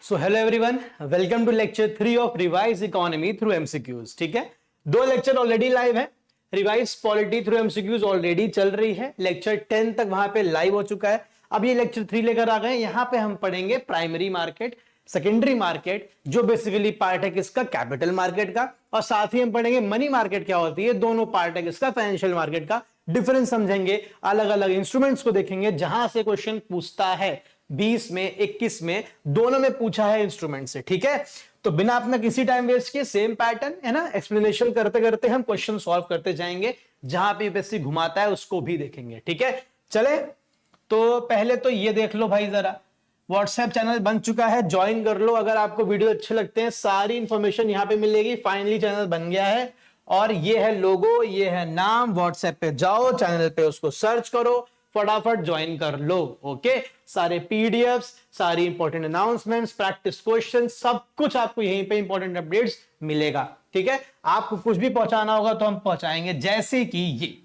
So hello everyone, welcome to lecture 3 of revise economy through MCQs. ठीक है, दो lecture already live है। Revise polity through MCQs already चल रही है, लेक्चर 10 तक वहां पे लाइव हो चुका है। अब ये लेक्चर 3 लेकर आ गए। यहां पे हम पढ़ेंगे प्राइमरी मार्केट, सेकेंडरी मार्केट, जो बेसिकली पार्ट है किसका, कैपिटल मार्केट का, और साथ ही हम पढ़ेंगे मनी मार्केट क्या होती है। दोनों पार्ट है किसका, फाइनेंशियल मार्केट का। डिफरेंस समझेंगे, अलग अलग इंस्ट्रूमेंट्स को देखेंगे जहां से क्वेश्चन पूछता है। 20 में 21 में दोनों में पूछा है इंस्ट्रूमेंट से। ठीक है, तो बिना अपना किसी टाइम वेस्ट किए सेम पैटर्न है ना, एक्सप्लेनेशन करते करते हम क्वेश्चन सॉल्व करते जाएंगे। जहां पे यूपीएससी घुमाता है उसको भी देखेंगे। ठीक है, चले तो पहले तो ये देख लो भाई, जरा व्हाट्सएप चैनल बन चुका है, ज्वाइन कर लो। अगर आपको वीडियो अच्छे लगते हैं सारी इंफॉर्मेशन यहां पे मिलेगी। फाइनली चैनल बन गया है और ये है लोगो, ये है नाम। व्हाट्सएप पे जाओ, चैनल पे उसको सर्च करो, फटाफट ज्वाइन कर लो। ओके, सारे पीडीएफ्स, सारी इंपॉर्टेंट अनाउंसमेंट्स, प्रैक्टिस क्वेश्चन, सब कुछ आपको यहीं पे इंपॉर्टेंट अपडेट्स मिलेगा। ठीक है, आपको कुछ भी पहुंचाना होगा तो हम पहुंचाएंगे। जैसे कि ये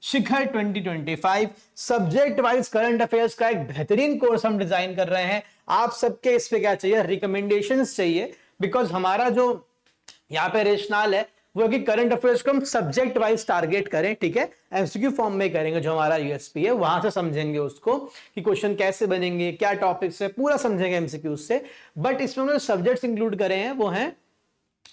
शिखर 2025 सब्जेक्ट वाइज करंट अफेयर्स का एक बेहतरीन कोर्स हम डिजाइन कर रहे हैं। आप सबके इस पे क्या चाहिए, रिकमेंडेशंस चाहिए। बिकॉज हमारा जो यहाँ पे रेशनल है वो कि करंट अफेयर्स को हम सब्जेक्ट वाइज टारगेट करें। ठीक है, एमसीक्यू फॉर्म में करेंगे, जो हमारा यूएसपी है वहां से समझेंगे उसको कि क्वेश्चन कैसे बनेंगे, क्या टॉपिक्स है, पूरा समझेंगे एमसीक्यू से। बट इसमें हमने सब्जेक्ट्स इंक्लूड करे हैं वो हैं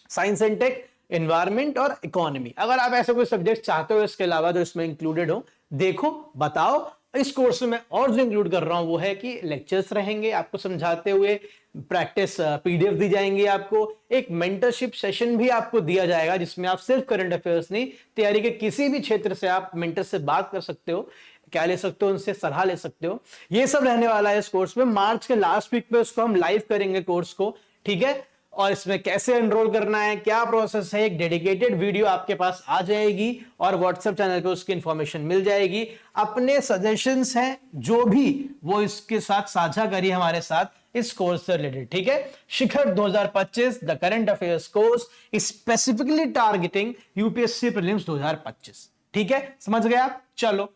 साइंस एंड टेक, एनवायरमेंट और इकोनॉमी। अगर आप ऐसे कोई सब्जेक्ट चाहते हो इसके अलावा जो इसमें इंक्लूडेड हो, देखो बताओ। इस कोर्स में और जो इंक्लूड कर रहा हूं वो है कि लेक्चर्स रहेंगे आपको समझाते हुए, प्रैक्टिस पीडीएफ दी जाएंगी आपको, एक मेंटरशिप सेशन भी आपको दिया जाएगा जिसमें आप सिर्फ करंट अफेयर्स नहीं, तैयारी के किसी भी क्षेत्र से आप मेंटर से बात कर सकते हो, क्या ले सकते हो, उनसे सलाह ले सकते हो। ये सब रहने वाला है इस कोर्स में। मार्च के लास्ट वीक पे उसको हम लाइव करेंगे कोर्स को। ठीक है, और इसमें कैसे एनरोल करना है, क्या प्रोसेस है, एक डेडिकेटेड वीडियो आपके पास आ जाएगी और व्हाट्सएप चैनल पे उसकी इंफॉर्मेशन मिल जाएगी। अपने सजेशंस हैं जो भी वो इसके साथ साझा करिए हमारे साथ इस कोर्स से रिलेटेड। ठीक है, शिखर 2025 the current affairs course specifically targeting UPSC prelims 2025। ठीक है, समझ गए आप। चलो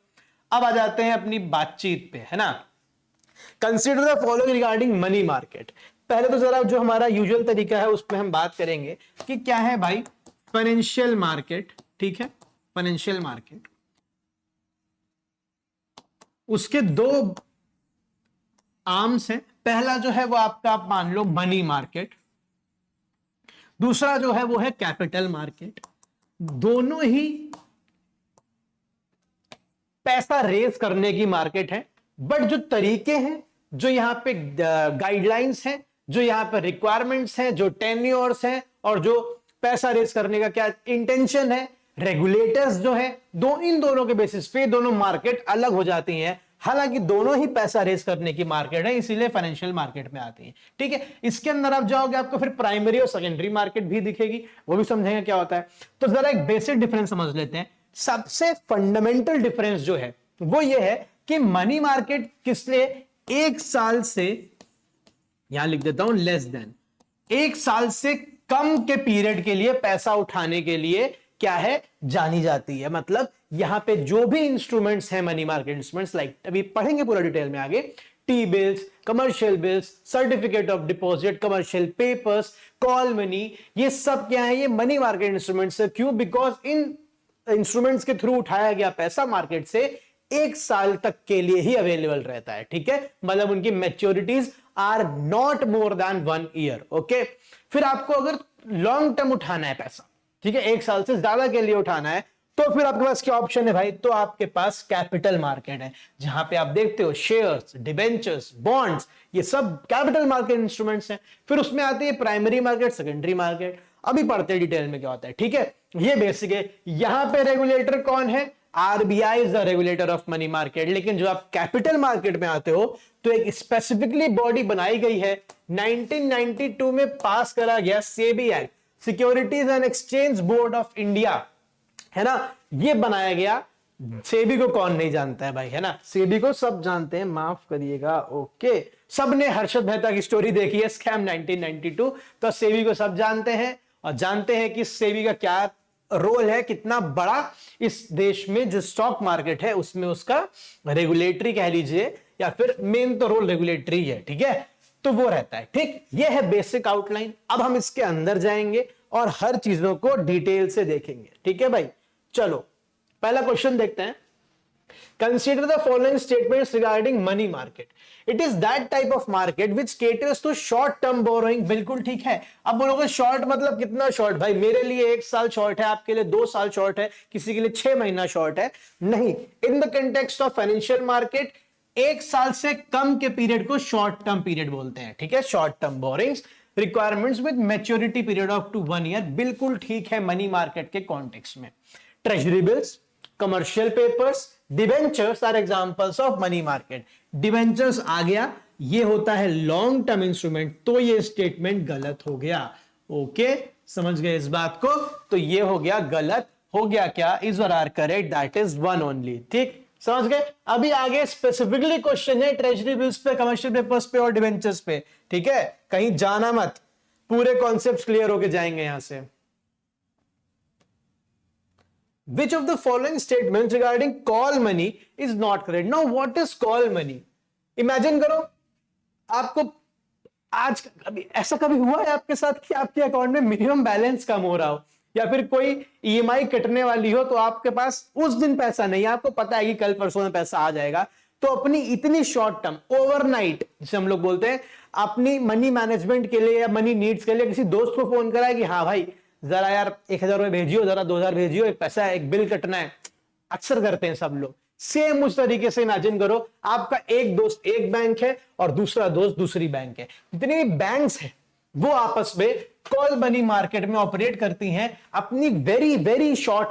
अब आ जाते हैं अपनी बातचीत पे, है ना। Consider the following regarding money market. पहले तो जरा जो हमारा यूजुअल तरीका है उस पर हम बात करेंगे कि क्या है भाई फाइनेंशियल मार्केट। ठीक है, फाइनेंशियल मार्केट, उसके दो आर्म्स हैं। पहला जो है वो आपका, आप मान लो मनी मार्केट, दूसरा जो है वो है कैपिटल मार्केट। दोनों ही पैसा रेज करने की मार्केट है, बट जो तरीके हैं, जो यहां पे गाइडलाइंस हैं, जो यहां पे रिक्वायरमेंट्स हैं, जो टेन्योर्स हैं, और जो पैसा रेज करने का क्या इंटेंशन है, रेगुलेटर्स जो है, इन दोनों के बेसिस पे दोनों मार्केट अलग हो जाती हैं। हालांकि दोनों ही पैसा रेज करने की मार्केट है, इसीलिए फाइनेंशियल मार्केट में आती है। ठीक है, इसके अंदर आप जाओगे आपको फिर प्राइमरी और सेकेंडरी मार्केट भी दिखेगी, वो भी समझेंगे क्या होता है। तो जरा एक बेसिक डिफरेंस समझ लेते हैं। सबसे फंडामेंटल डिफरेंस जो है वो ये है कि मनी मार्केट किस लिए, एक साल से, यहां लिख देता हूं लेस देन, एक साल से कम के पीरियड के लिए पैसा उठाने के लिए क्या है, जानी जाती है। मतलब यहां पे जो भी इंस्ट्रूमेंट्स हैं मनी मार्केट इंस्ट्रूमेंट्स, लाइक अभी पढ़ेंगे पूरा डिटेल में आगे, T bills, commercial bills, certificate of deposit, commercial papers, call money, ये सब क्या है, ये मनी मार्केट इंस्ट्रूमेंट्स है। क्यों? बिकॉज इन इंस्ट्रूमेंट्स के थ्रू उठाया गया पैसा मार्केट से एक साल तक के लिए ही अवेलेबल रहता है। ठीक है, मतलब उनकी maturities are not more than 1 year. Okay, फिर आपको अगर लॉन्ग टर्म उठाना है पैसा, ठीक है, एक साल से ज्यादा के लिए उठाना है, तो फिर आपके पास क्या ऑप्शन है भाई, तो आपके पास कैपिटल मार्केट है, जहां पे आप देखते हो शेयर्स, डिबेंचर्स, बॉन्ड्स, ये सब कैपिटल मार्केट इंस्ट्रूमेंट्स हैं। फिर उसमें आती है प्राइमरी मार्केट, सेकेंडरी मार्केट। अभी पढ़ते हैं डिटेल में क्या होता है। ठीक है, ये बेसिक है। यहां पे रेगुलेटर कौन है, RBI is the regulator of money market. लेकिन जो आप कैपिटल मार्केट में आते हो तो एक स्पेसिफिकली बॉडी बनाई गई है, 1992 में पास करा गया SEBI act, securities and exchange board of India, है ना, ये बनाया गया। सेबी को कौन नहीं जानता है भाई, है ना, सेबी को सब जानते हैं, माफ करिएगा। ओके, सबने हर्षद मेहता की स्टोरी देखी है, स्कैम 1992, तो सेबी को सब जानते हैं और जानते हैं कि सेबी का क्या रोल है, कितना बड़ा इस देश में जो स्टॉक मार्केट है उसमें उसका रेगुलेटरी कह लीजिए, या फिर मेन तो रोल रेगुलेटरी है। ठीक है, तो वो रहता है। ठीक, ये है बेसिक आउटलाइन। अब हम इसके अंदर जाएंगे और हर चीजों को डिटेल से देखेंगे। ठीक है भाई, चलो पहला क्वेश्चन देखते हैं। Consider the following statements regarding money market. It is that type of market which caters to short term borrowing. बिल्कुल ठीक है। अब बोलोगे शॉर्ट मतलब कितना शॉर्ट? भाई मेरे लिए 1 साल शॉर्ट है, आपके लिए 2 साल शॉर्ट है, किसी के लिए 6 महीना शॉर्ट है। नहीं, in the context of financial market 1 साल से कम के पीरियड को शॉर्ट टर्म पीरियड बोलते हैं। ठीक है, short term borrowings requirements with maturity period of to 1 year. बिल्कुल ठीक है मनी मार्केट के कॉन्टेक्स्ट में। Treasury bills, commercial papers, debentures are examples of money market. Debentures आ गया, ये होता है लॉन्ग टर्म इंस्ट्रूमेंट, तो ये स्टेटमेंट गलत हो गया। ओके, समझ गए इस बात को? तो ये हो गया गलत। हो गया क्या? इज और are correct, that is 1 only. ठीक, समझ गए? अभी आगे स्पेसिफिकली क्वेश्चन है ट्रेजरी बिल्स पे, कमर्शियल पेपर्स पे और डिवेंचर्स पे। ठीक है, कहीं जाना मत, पूरे कॉन्सेप्ट क्लियर होके जाएंगे यहां से। Which of the following statements regarding call money is not correct? Now, what is call money? Imagine करो, आपको आज कभी ऐसा कभी हुआ है आपके साथ कि आपके अकाउंट में मिनिमम बैलेंस कम हो रहा हो, या फिर कोई ईएमआई कटने वाली हो, तो आपके पास उस दिन पैसा नहीं है, आपको पता है कि कल परसों में पैसा आ जाएगा, तो अपनी इतनी शॉर्ट टर्म ओवरनाइट जिसे हम लोग बोलते हैं, अपनी मनी मैनेजमेंट के लिए या मनी नीड्स के लिए किसी दोस्त को फोन करा कि हाँ भाई जरा यार 1,000 रुपए भेजियो, जरा 2,000 भेजियो, एक पैसा है, एक बिल कटना है। अक्सर करते हैं सब लोग। सेम उस तरीके से इमेजिन करो, आपका एक दोस्त एक बैंक है और दूसरा दोस्त दूसरी बैंक है। जितनी भी बैंक्स हैं वो आपस में कॉल मनी मार्केट में ऑपरेट करती हैं अपनी very very short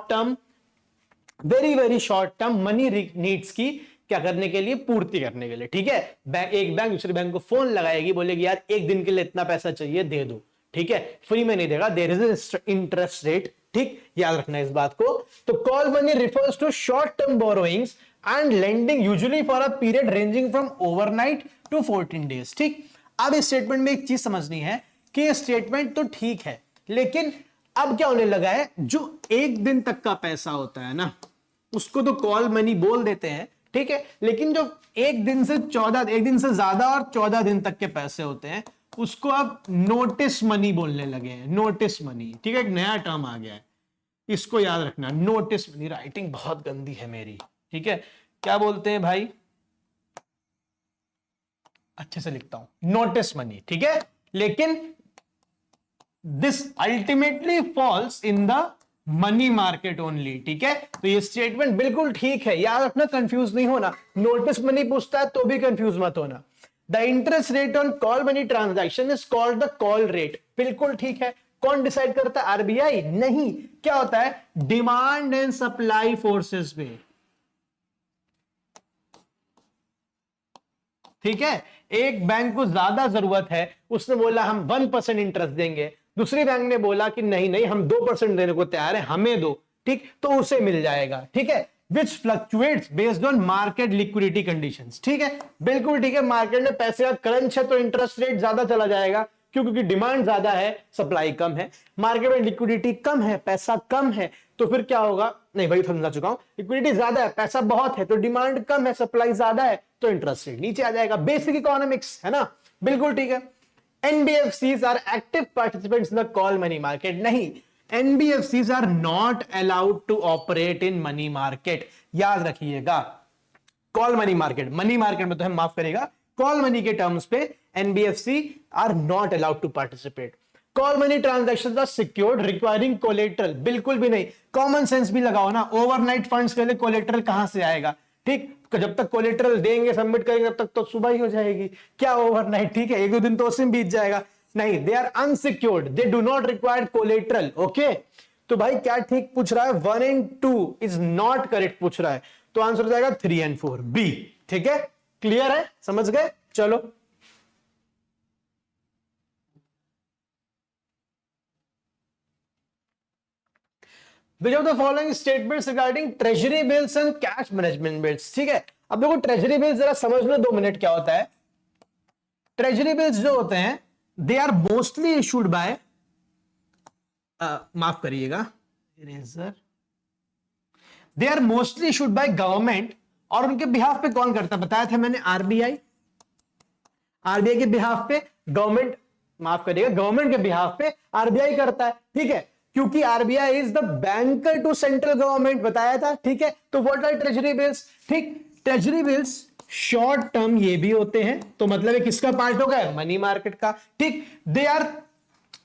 term money needs की क्या करने के लिए? पूर्ति करने के लिए। ठीक है, एक बैंक दूसरे बैंक को फोन लगाएगी, बोलेगी यार एक दिन के लिए इतना पैसा चाहिए, दे दो। ठीक है, फ्री में नहीं देगा, देयर इज इंटरेस्ट रेट। ठीक, याद रखना इस बात को। तो call money refers to short term borrowings and lending usually for a period ranging from overnight to 14 days. ठीक, अब इस स्टेटमेंट में एक चीज समझनी है कि ये स्टेटमेंट तो ठीक है, लेकिन अब क्या होने लगा है, जो एक दिन तक का पैसा होता है ना, उसको तो कॉल मनी बोल देते हैं। ठीक है, लेकिन जो एक दिन से ज्यादा और 14 दिन तक के पैसे होते हैं, उसको अब नोटिस मनी बोलने लगे हैं। नोटिस मनी, ठीक है, एक नया टर्म आ गया है, इसको याद रखना। नोटिस मनी, राइटिंग बहुत गंदी है मेरी। ठीक है, क्या बोलते हैं भाई? अच्छे से लिखता हूं, नोटिस मनी। ठीक है, लेकिन this ultimately falls in the money market only. ठीक है, तो ये स्टेटमेंट बिल्कुल ठीक है, याद रखना, कंफ्यूज नहीं होना। नोटिस मनी पूछता है तो भी कंफ्यूज मत होना। The interest rate on call money transaction is called the call rate. बिल्कुल ठीक है। कौन डिसाइड करता है? आरबीआई? नहीं, क्या होता है? डिमांड एंड सप्लाई फोर्सेस पे। ठीक है, एक बैंक को ज्यादा जरूरत है, उसने बोला हम 1% इंटरेस्ट देंगे, दूसरी बैंक ने बोला कि नहीं नहीं हम 2% देने को तैयार है, हमें दो। ठीक, तो उसे मिल जाएगा। ठीक है, which fluctuates based on market liquidity conditions। ठीक है, बिल्कुल ठीक है। मार्केट में पैसे का क्रंच है तो इंटरेस्ट रेट ज्यादा चला जाएगा, क्योंकि डिमांड ज्यादा है, सप्लाई कम है। मार्केट में लिक्विडिटी कम है, पैसा कम है, तो फिर क्या होगा? नहीं भाई, समझा चुका हूं। लिक्विडिटी ज्यादा है, पैसा बहुत है, तो डिमांड कम है, सप्लाई ज्यादा है, तो इंटरेस्ट रेट नीचे आ जाएगा। बेसिक इकोनॉमिक्स है ना, बिल्कुल ठीक है। NBFCs are active participants in the call money market। नहीं, NBFCs are not allowed to operate in money market। याद रखिएगा, call money market, money market में तो हम माफ करेगा, कॉल मनी के टर्म्स पे NBFC are not allowed to participate। Call money transactions are secured requiring collateral. बिल्कुल भी नहीं, कॉमन सेंस भी लगाओ ना। ओवरनाइट फंड्स के लिए कोलेटरल कहां से आएगा? ठीक, जब तक कोलेटरल देंगे, सबमिट करेंगे, तब तक तो सुबह ही हो जाएगी। क्या ओवरनाइट? ठीक है, एक दो दिन तो उसमें बीत जाएगा। नहीं, they are unsecured, they do not require collateral. Okay, तो भाई क्या ठीक पूछ रहा है? 1 and 2 इज नॉट करेक्ट पूछ रहा है, तो आंसर हो जाएगा 3 and 4 बी। ठीक है, क्लियर है, समझ गए? चलो which of the following statements regarding treasury bills and cash management bills। ठीक है, अब देखो ट्रेजरी बिल्स जरा समझ लो 2 मिनट क्या होता है। ट्रेजरी बिल्स जो होते हैं, they are mostly issued by, माफ करिएगा, they are mostly issued by government. और उनके बिहाफ पे कौन करता है? बताया था मैंने, आरबीआई। आरबीआई के बिहाफ पे गवर्नमेंट, माफ करिएगा, गवर्नमेंट के बिहाफ पे आरबीआई करता है, ठीक है, क्योंकि RBI is the banker to central government, बताया था, ठीक है। तो व्हाट आर ट्रेजरी बिल्स, ठीक, ट्रेजरी बिल्स शॉर्ट टर्म ये भी होते हैं, तो मतलब ये किसका पार्ट होगा, मनी मार्केट का, ठीक। They are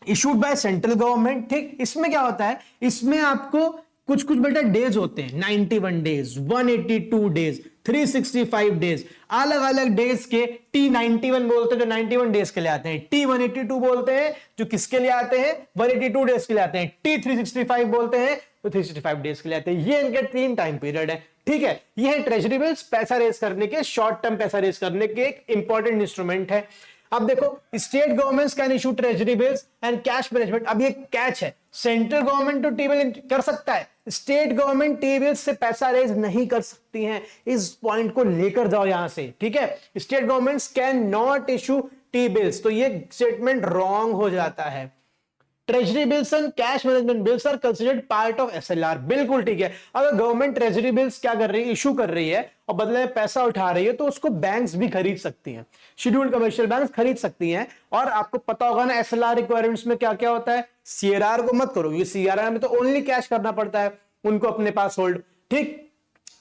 issued by central government, ठीक। इसमें क्या होता है, इसमें आपको कुछ कुछ बेटा डेज होते हैं, 91 डेज, 182 डेज, 365 डेज, अलग अलग डेज के T91 बोलते हैं जो 91 डेज के लिए आते हैं, T182 बोलते हैं जो किसके लिए आते हैं, 182 डेज के लिए आते हैं, T365 बोलते हैं तो 365 डेज के लिए आते हैं। ये इनके 3 टाइम पीरियड है, ठीक है। ये है ट्रेजरी बिल्स, पैसा रेज करने के, शॉर्ट टर्म पैसा रेज करने के एक इंपॉर्टेंट इंस्ट्रूमेंट है। अब देखो, state governments can issue treasury bills and cash management. अब ये कैच है, सेंट्रल गवर्नमेंट तो टी बिल कर सकता है, स्टेट गवर्नमेंट टी बिल से पैसा रेज नहीं कर सकती हैं। इस पॉइंट को लेकर जाओ यहां से, ठीक है। State governments can not issue T bills, तो ये स्टेटमेंट रॉन्ग हो जाता है। Treasury bills and cash management bills are considered part of SLR, बिल्कुल ठीक है। अगर गवर्नमेंट ट्रेजरी बिल्स क्या कर रही है, इशू कर रही है और बदले में पैसा उठा रही है, तो उसको बैंक्स भी खरीद सकती हैं, शेड्यूल्ड कमर्शियल बैंक्स खरीद सकती हैं। और आपको पता होगा ना एसएलआर रिक्वायरमेंट्स में क्या क्या होता है, सीआरआर को मत करो, ये सीआरआर में तो ओनली कैश करना पड़ता है उनको अपने पास होल्ड, ठीक,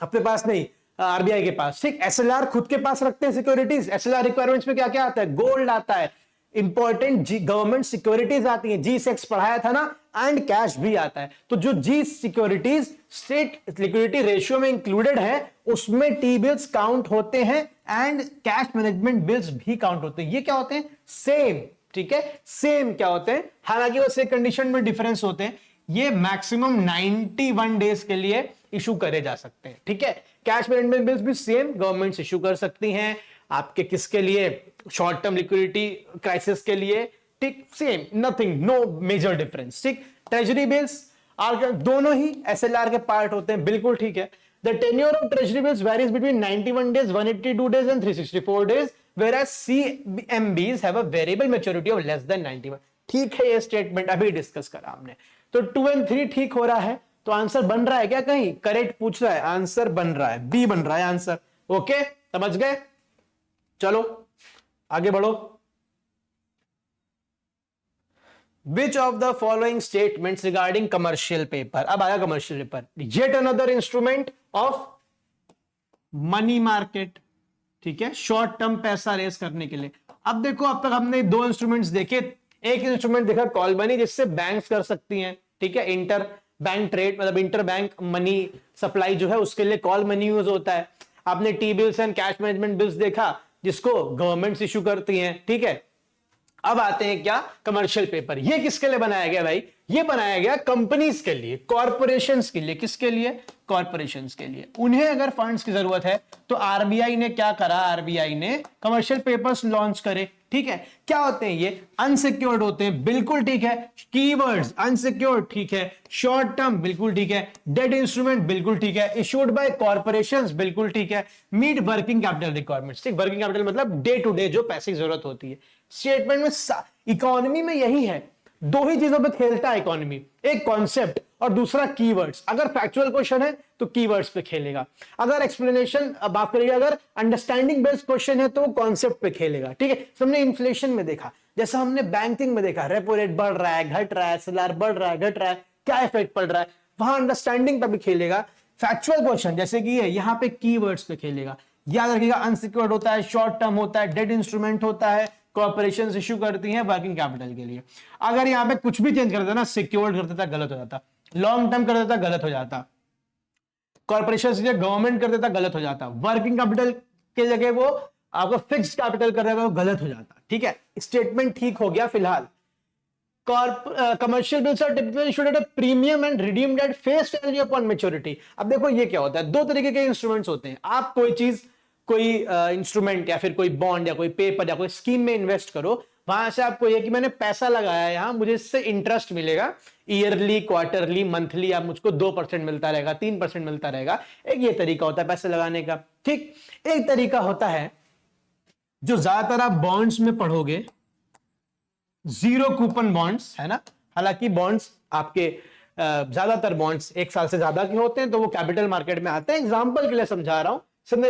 अपने पास नहीं, आरबीआई के पास, ठीक। एसएलआर खुद के पास रखते हैं सिक्योरिटीज। एसएलआर रिक्वायरमेंट्स में क्या क्या आता है, गोल्ड आता है, इंपॉर्टेंट गवर्नमेंट सिक्योरिटीज आती हैं, G6 पढ़ाया था ना, एंड कैश भी आता है। तो जो जी सिक्योरिटीज स्टेट लिक्विडिटी रेशियो में इंक्लूडेड है, उसमें टी बिल्स काउंट होते हैं एंड कैश मैनेजमेंट बिल्स भी काउंट होते हैं। ये क्या होते हैं, सेम, ठीक है, सेम क्या होते हैं, हालांकि वो से कंडीशन में डिफरेंस होते हैं। ये मैक्सिमम 91 डेज के लिए इशू करे जा सकते हैं, ठीक है। कैश मैनेजमेंट बिल्स भी सेम गवर्नमेंट इशू कर सकती हैं, आपके किसके लिए, शॉर्ट टर्म लिक्विडिटी क्राइसिस के लिए, ठीक, same, nothing, no major difference, ठीक। ट्रेजरी बिल्स आर दोनों ही एसएलआर के पार्ट होते हैं, बिल्कुल ठीक है। The tenure of treasury bills varies between 91 days, 182 days and 364 days, whereas CMBs have a variable maturity of less than 91। ठीक है, ये स्टेटमेंट अभी डिस्कस करा हमने। तो 2 और 3 ठीक हो रहा है, तो आंसर बन रहा है क्या, कहीं करेक्ट पूछ रहा है, आंसर बन रहा है, बी बन रहा है आंसर। ओके, समझ गए, चलो आगे बढ़ो। Which of the following statements regarding commercial paper, अब आया commercial paper, yet another instrument of money market, ठीक है, शॉर्ट टर्म पैसा रेस करने के लिए। अब देखो, अब तक हमने 2 इंस्ट्रूमेंट्स देखे, एक इंस्ट्रूमेंट देखा कॉल मनी, जिससे बैंक्स कर सकती हैं, ठीक है, इंटर बैंक ट्रेड, मतलब इंटर बैंक मनी सप्लाई जो है उसके लिए कॉल मनी यूज होता है। आपने T bills and cash management bills देखा, जिसको गवर्नमेंट्स इशू करती हैं, ठीक है। अब आते हैं क्या, कमर्शियल पेपर। ये किसके लिए बनाया गया भाई, ये बनाया गया कंपनीज के लिए, कॉर्पोरेशंस के लिए। किसके लिए, कॉर्पोरेशंस के लिए। उन्हें अगर फंड्स की जरूरत है तो आरबीआई ने क्या करा, आरबीआई ने कमर्शियल पेपर्स लॉन्च करे, ठीक है। क्या होते हैं ये, अनसिक्योर्ड होते हैं, बिल्कुल ठीक है। कीवर्ड्स अनसिक्योर्ड, ठीक है। शॉर्ट टर्म, बिल्कुल ठीक है। डेट इंस्ट्रूमेंट, बिल्कुल ठीक है। इशूड बाय कॉर्पोरेशंस, बिल्कुल ठीक है। मीट वर्किंग कैपिटल रिक्वायरमेंट्स, ठीक, वर्किंग कैपिटल मतलब डे टू डे जो पैसे की जरूरत होती है। स्टेटमेंट में इकोनॉमी में यही है, 2 ही चीजों पे खेलता है इकोनॉमी, एक कॉन्सेप्ट और दूसरा कीवर्ड्स। अगर फैक्चुअल क्वेश्चन है तो कीवर्ड्स पे खेलेगा, अगर एक्सप्लेनेशन बात करिएगा, अगर अंडरस्टैंडिंग बेस्ड क्वेश्चन है तो कॉन्सेप्ट पे खेलेगा, ठीक है। हमने इन्फ्लेशन में देखा, जैसा हमने बैंकिंग में देखा, रेपो रेट बढ़ रहा है, घट रहा है, एसएलआर बढ़ रहा है, घट रहा है, क्या इफेक्ट पड़ रहा है, वहां अंडरस्टैंडिंग पे भी खेलेगा। फैक्चुअल क्वेश्चन जैसे कि यहाँ पे कीवर्ड्स पे खेलेगा। याद रखिएगा, अनसिक्योर्ड होता है, शॉर्ट टर्म होता है, डेट इंस्ट्रूमेंट होता है, कॉर्पोरेशंस इशू करती हैं वर्किंग कैपिटल के लिए। अगर यहां पे कुछ भी चेंज कर देता ना, सिक्योर्ड कर देता, गलत हो जाता, लॉन्ग टर्म कर देता, गलत हो जाता, कॉर्पोरेशन से गवर्नमेंट कर देता, गलत हो जाता, वर्किंग कैपिटल के जगह वो आपको फिक्स्ड कैपिटल कर देता, तो गलत हो जाता, ठीक है। स्टेटमेंट ठीक हो गया फिलहाल। Commercial bills are typically issued at a premium and redeemed at face value upon maturity. अब देखो ये क्या होता है, 2 तरीके के इंस्ट्रूमेंट्स होते हैं। आप कोई चीज, कोई इंस्ट्रूमेंट या फिर कोई बॉन्ड या कोई पेपर या कोई स्कीम में इन्वेस्ट करो, वहां से आपको ये कि मैंने पैसा लगाया है यहां, मुझे इससे इंटरेस्ट मिलेगा, ईयरली, क्वार्टरली, मंथली, आप मुझको 2% मिलता रहेगा, 3% मिलता रहेगा। एक ये तरीका होता है पैसे लगाने का, ठीक। एक तरीका होता है जो ज्यादातर आप बॉन्ड्स में पढ़ोगे, जीरो कूपन बॉन्ड्स, है ना। हालांकि बॉन्ड्स आपके ज्यादातर बॉन्ड्स 1 साल से ज्यादा के होते हैं, तो वो कैपिटल मार्केट में आते हैं। एग्जाम्पल के लिए समझा रहा हूं,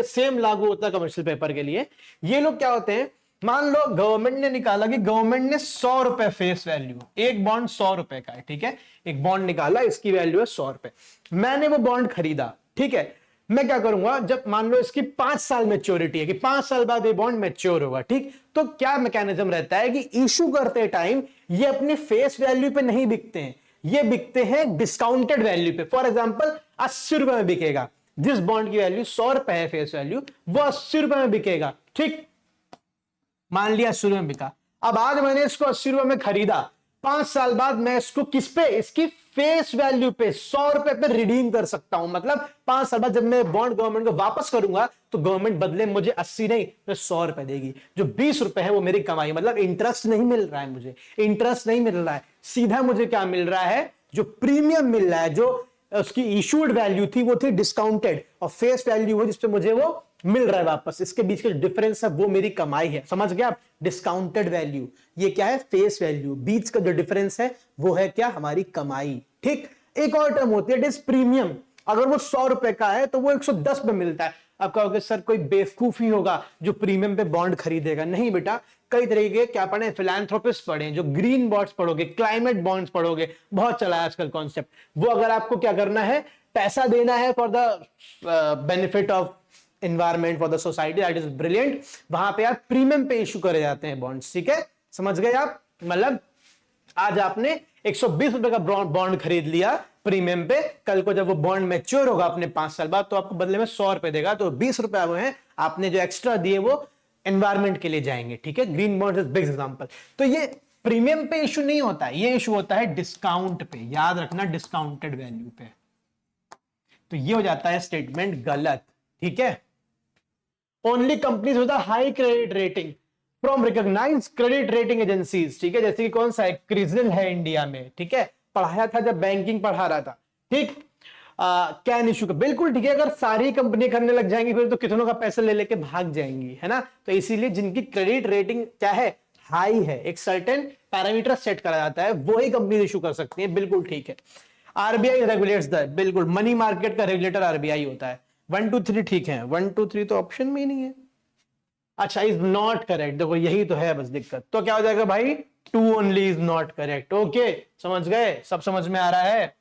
सेम लागू होता है कमर्शियल पेपर के लिए। ये लोग क्या होते हैं, मान लो गवर्नमेंट ने निकाला कि गवर्नमेंट ने 100 रुपए फेस वैल्यू, एक बॉन्ड 100 रुपए का है, ठीक है, एक बॉन्ड निकाला, इसकी वैल्यू है 100 रुपए, मैंने वो बॉन्ड खरीदा, ठीक है, मैं क्या करूंगा, जब मान लो इसकी 5 साल मैच्योरिटी है कि 5 साल बाद ये बॉन्ड मैच्योर होगा, ठीक, तो क्या मैकेनिज्म रहता है कि इशू करते टाइम ये अपनी फेस वैल्यू पे नहीं बिकते हैं, ये बिकते हैं डिस्काउंटेड वैल्यू पे। फॉर एग्जांपल 80 रुपए में बिकेगा, जिस बॉन्ड की वैल्यू 100 रुपए है फेस वैल्यू, वो 80 रुपए में बिकेगा, ठीक, मान लिया 80 रुपए में बिका। अब आज मैंने इसको 80 रुपए में खरीदा, 5 साल बाद मैं इसको किस पे, इसकी फेस वैल्यू पे 100 रुपए पे रिडीम कर सकता हूं। मतलब 5 साल बाद जब मैं बॉन्ड गवर्नमेंट को वापस करूंगा तो गवर्नमेंट बदले मुझे 80 नहीं तो 100 रुपए देगी, जो 20 रुपए है वो मेरी कमाई। मतलब इंटरेस्ट नहीं मिल रहा है, मुझे इंटरेस्ट नहीं मिल रहा है, सीधा मुझे क्या मिल रहा है, जो प्रीमियम मिल रहा है, जो उसकी इशूड वैल्यू थी वो थी डिस्काउंटेड, और फेस वैल्यू वो जिसपे मुझे वो मिल रहा है वापस, इसके बीच का डिफरेंस है वो मेरी कमाई है। समझ गया आप, डिस्काउंटेड वैल्यू, ये क्या है, फेस वैल्यू, बीच का जो डिफरेंस है वो है क्या, हमारी कमाई, ठीक। एक और टर्म होती है इट इज प्रीमियम, अगर वो 100 रुपए का है तो वो 110 में मिलता है। आप कहोगे सर कोई बेवकूफी होगा जो प्रीमियम पे बॉन्ड खरीदेगा, नहीं बेटा, कई तरीके के क्या पढ़े, फिलैंथ्रोपिस्ट पढ़े, जो ग्रीन बॉन्ड्स पढ़ोगे, क्लाइमेट बॉन्ड्स पढ़ोगे, बहुत चला है आजकल कॉन्सेप्ट, वो अगर आपको क्या करना है, पैसा देना है for the benefit of environment, for the society, that is brilliant, वहां पे आप प्रीमियम पे इशू करे जाते हैं बॉन्ड्स, ठीक है, समझ गए आप। मतलब आज आपने 120 रुपए का बॉन्ड खरीद लिया प्रीमियम पे, कल को जब वो बॉन्ड मैच्योर होगा अपने 5 साल बाद तो आपको बदले में 100 रुपए देगा, तो 20 रुपए वो हैं आपने जो एक्स्ट्रा दिए वो एनवायरमेंट के लिए जाएंगे, ठीक है। Green bond is big example. तो ये प्रीमियम पे इशू नहीं होता है, ये इशू होता है डिस्काउंट पे, याद रखना, डिस्काउंटेड वैल्यू पे। तो ये हो जाता है स्टेटमेंट गलत, ठीक है। Only companies with high credit rating from recognised credit rating agencies, ठीक है, जैसे कि कौन सा है, क्रिसिल है इंडिया में, ठीक है, पढ़ाया था जब बैंकिंग पढ़ा रहा था, ठीक, कैन इशू का, बिल्कुल ठीक है। अगर सारी कंपनी करने लग जाएंगी फिर तो कितनों का पैसा ले लेके भाग जाएंगी, है ना। तो इसीलिए जिनकी क्रेडिट रेटिंग क्या है, हाई है, एक सर्टेन पैरामीटर सेट करा जाता है, वो ही कंपनी इशू कर सकती है, बिल्कुल ठीक है। आरबीआई रेगुलेट्स द, बिल्कुल, मनी मार्केट का रेगुलेटर आरबीआई होता है। 1 2 3 ठीक है, 1 2 3 तो ऑप्शन में ही नहीं है। अच्छा, इज नॉट करेक्ट, देखो यही तो है बस दिक्कत, तो क्या हो जाएगा भाई, 2 only is not correct. Okay, समझ गए, सब समझ में आ रहा है।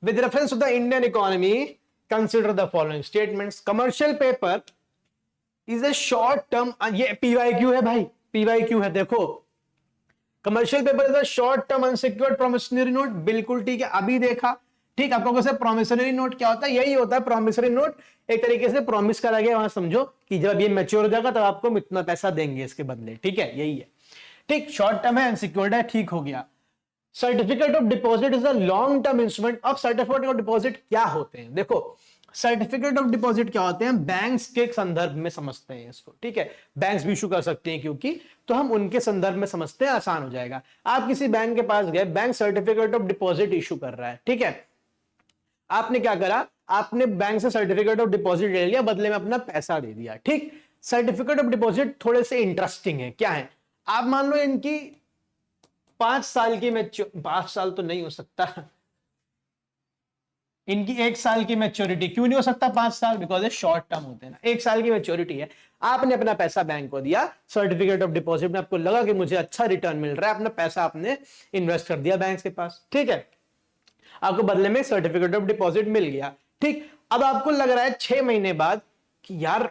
With reference to the Indian economy, consider the following statements. Commercial paper is a short term, ये PYQ है भाई, PYQ है, देखो, commercial paper is a short term unsecured promissory note, बिल्कुल ठीक है, अभी देखा, ठीक। आपको कैसे प्रोमिसरी नोट क्या होता है, यही होता है प्रोमिसरी नोट, एक तरीके से प्रॉमिस करा गया, वहां समझो कि जब ये मैच्योर हो जाएगा तब आपको इतना पैसा देंगे इसके बदले, ठीक है, यही है, ठीक। शॉर्ट टर्म है, अनसिक्योर्ड है, ठीक हो गया। Certificate of deposit is a long term instrument. अब सर्टिफिकेट ऑफ डिपॉजिट क्या होते हैं, देखो, सर्टिफिकेट ऑफ डिपॉजिट क्या होते हैं, बैंक्स के संदर्भ में समझते हैं इसको, ठीक है, बैंक्स भी इशू कर सकते हैं क्योंकि, तो हम उनके संदर्भ में समझते हैं, आसान हो जाएगा। आप किसी बैंक के पास गए, bank certificate of deposit issue कर रहा है, ठीक है, आपने क्या करा, आपने बैंक से सर्टिफिकेट ऑफ डिपॉजिट ले लिया, बदले में अपना पैसा दे दिया, ठीक। सर्टिफिकेट ऑफ डिपॉजिट थोड़े से इंटरेस्टिंग है, क्या है, आप मान लो इनकी 5 साल की 5 साल तो नहीं हो सकता, इनकी 1 साल की मैच्योरिटी, क्यों नहीं हो सकता 5 साल, बिकॉज ये शॉर्ट टर्म होते हैं ना, 1 साल की मैच्योरिटी है, आपने अपना पैसा बैंक को दिया सर्टिफिकेट ऑफ डिपॉजिट में, आपको लगा कि मुझे अच्छा रिटर्न मिल रहा है, अपना पैसा आपने इन्वेस्ट कर दिया बैंक के पास, ठीक है, आपको बदले में सर्टिफिकेट ऑफ डिपॉजिट मिल गया, ठीक। अब आपको लग रहा है 6 महीने बाद कि यार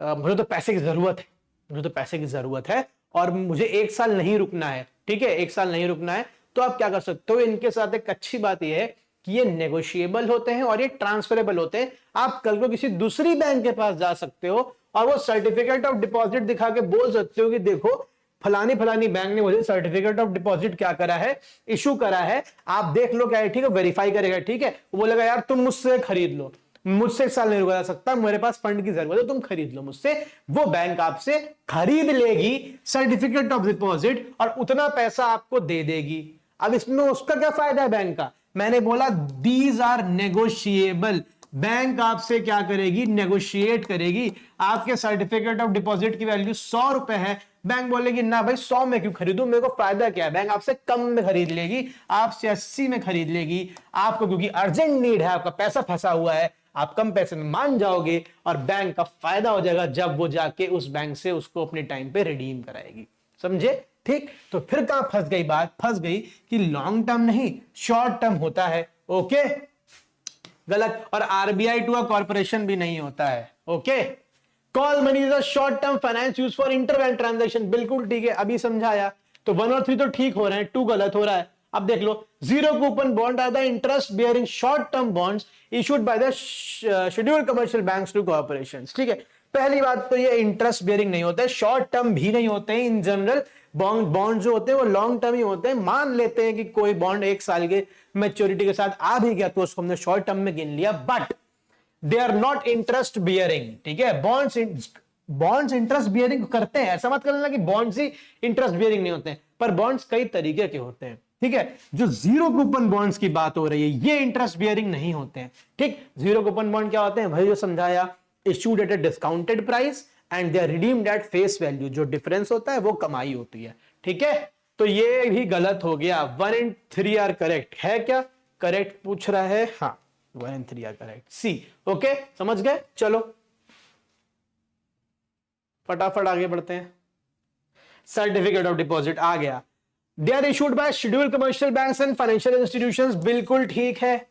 मुझे तो पैसे की जरूरत है, मुझे तो पैसे की जरूरत है और मुझे 1 साल नहीं रुकना है, ठीक है, 1 साल नहीं रुकना है, तो आप क्या कर सकते हो, इनके साथ एक अच्छी बात यह है कि ये नेगोशिएबल होते हैं और ये ट्रांसफरेबल होते हैं। आप कल को किसी दूसरी बैंक के पास जा सकते हो और वो सर्टिफिकेट ऑफ डिपॉजिट दिखा के बोल सकते हो कि देखो फलानी फलानी बैंक ने मुझे सर्टिफिकेट ऑफ डिपॉजिट क्या करा है, इशू करा है, आप देख लो क्या है, ठीक है, वेरीफाई करेगा, ठीक है, वो बोलेगा यार तुम मुझसे खरीद लो, मुझसे 1 साल नहीं रुका जा सकता, मेरे पास फंड की जरूरत है, तुम खरीद लो मुझसे, वो बैंक आपसे खरीद लेगी सर्टिफिकेट ऑफ डिपॉजिट और उतना पैसा आपको दे देगी। अब इसमें उसका क्या फायदा है बैंक का, मैंने बोला दीज आर नेगोशिएबल, बैंक आपसे क्या करेगी, नेगोशिएट करेगी। आपके सर्टिफिकेट ऑफ डिपॉजिट की वैल्यू 100 रुपए है, बैंक बोलेगी ना भाई 100 में क्यों खरीदूं, मेरे को फायदा क्या है, बैंक आपसे कम में खरीद लेगी, आपसे 80 में खरीद लेगी, आपको क्योंकि अर्जेंट नीड है, आपका पैसा फंसा हुआ है, आप कम पैसे में मान जाओगे और बैंक का फायदा हो जाएगा जब वो जाके उस बैंक से उसको अपने टाइम पे रिडीम कराएगी। समझे? ठीक, तो फिर कहां फंस गई बात? फंस गई कि लॉन्ग टर्म नहीं शॉर्ट टर्म होता है। ओके, गलत। और आरबीआई टू अ कॉर्पोरेशन भी नहीं होता है। Okay, call money is a short term finance use for interbank transaction, बिल्कुल ठीक है, अभी समझाया। तो 1 और 3 तो ठीक हो रहे हैं, 2 गलत हो रहा है। अब देख लो, zero coupon bond are the interest bearing short term bonds issued by the scheduled commercial banks to corporations. ठीक है, पहली बात तो ये इंटरेस्ट बियरिंग नहीं होता है, शॉर्ट टर्म भी नहीं होते हैं इन जनरल। बॉन्ड जो होते हैं वो लॉन्ग टर्म ही होते हैं। मान लेते हैं कि कोई बॉन्ड 1 साल के मैच्योरिटी के साथ आ भी गया तो उसको हमने शॉर्ट टर्म में गिन लिया, but they are not interest bearing. ठीक है, बॉन्ड्स इंटरेस्ट बियरिंग करते हैं, ऐसा मत कर लेना कि बॉन्ड्स ही इंटरेस्ट बियरिंग नहीं होते हैं, पर बॉन्ड्स कई तरीके के होते हैं। ठीक है, जो जीरो कूपन बॉन्ड्स की बात हो रही है ये इंटरेस्ट बियरिंग नहीं होते हैं। ठीक, जीरो कूपन बॉन्ड क्या होते हैं भाई, जो समझाया, issued at a discounted price and they are redeemed at face value, जो डिफरेंस होता है वो कमाई होती है। ठीक है, तो ये भी गलत हो गया। 1 and 3 आर करेक्ट है क्या? करेक्ट पूछ रहा है, हाँ 1 and 3 are correct, C. Okay, समझ गए? चलो फटाफट आगे बढ़ते हैं। सर्टिफिकेट ऑफ डिपॉजिट आ गया, they are issued by scheduled commercial banks and financial institutions, बिल्कुल ठीक है।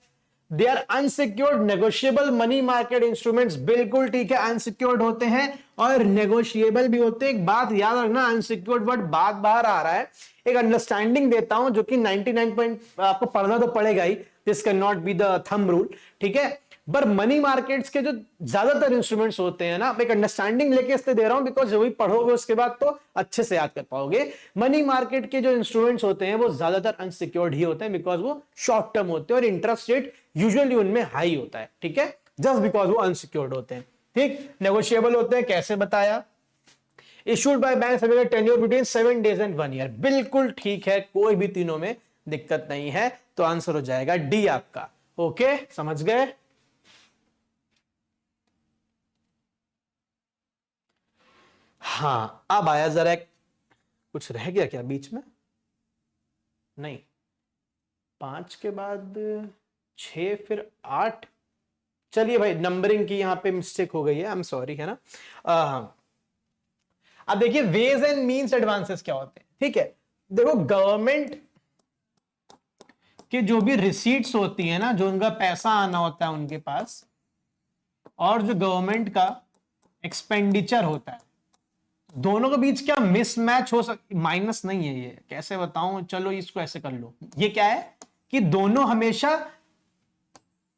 They are unsecured negotiable money market instruments, बिल्कुल ठीक है, अनसिक्योर्ड होते हैं और नेगोशिएबल भी होते हैं। एक बात याद रखना, अनसिक्योर्ड वर्ड बात बाहर आ रहा है, एक अंडरस्टैंडिंग देता हूं जो कि 99 पॉइंट आपको पढ़ना तो पड़ेगा ही, this can not be the thumb rule. ठीक है, पर मनी मार्केट्स के जो ज्यादातर इंस्ट्रूमेंट्स होते हैं ना, एक अंडरस्टैंडिंग लेके इसलिए दे रहा हूं बिकॉज जो भी पढ़ोगे उसके बाद तो अच्छे से याद कर पाओगे। मनी मार्केट के जो इंस्ट्रूमेंट्स होते हैं वो ज्यादातर अनसिक्योर्ड ही होते हैं बिकॉज वो शॉर्ट टर्म होते हैं और इंटरेस्ट रेट यूजुअली उनमें हाई होता है। ठीक है, जस्ट बिकॉज वो अनसिक्योर्ड होते हैं। ठीक, नेगोशिएबल होते हैं, कैसे बताया? Issued by bank tenure between 7 days and 1 year, बिल्कुल ठीक है, कोई भी तीनों में दिक्कत नहीं है, तो आंसर हो जाएगा डी आपका। ओके, समझ गए? हाँ, अब आया जरा एक, कुछ रह गया क्या बीच में? नहीं, 5 के बाद 6 फिर 8, चलिए भाई नंबरिंग की यहां पे मिस्टेक हो गई है, आई एम सॉरी, है ना। अब देखिए वेज एंड मींस एडवांसेस क्या होते हैं। ठीक है, देखो गवर्नमेंट कि जो भी रिसीट्स होती है ना, जो उनका पैसा आना होता है उनके पास, और जो गवर्नमेंट का एक्सपेंडिचर होता है, दोनों के बीच क्या मिसमैच हो माइनस नहीं है, ये कैसे बताऊं, चलो इसको ऐसे कर लो। ये क्या है कि दोनों हमेशा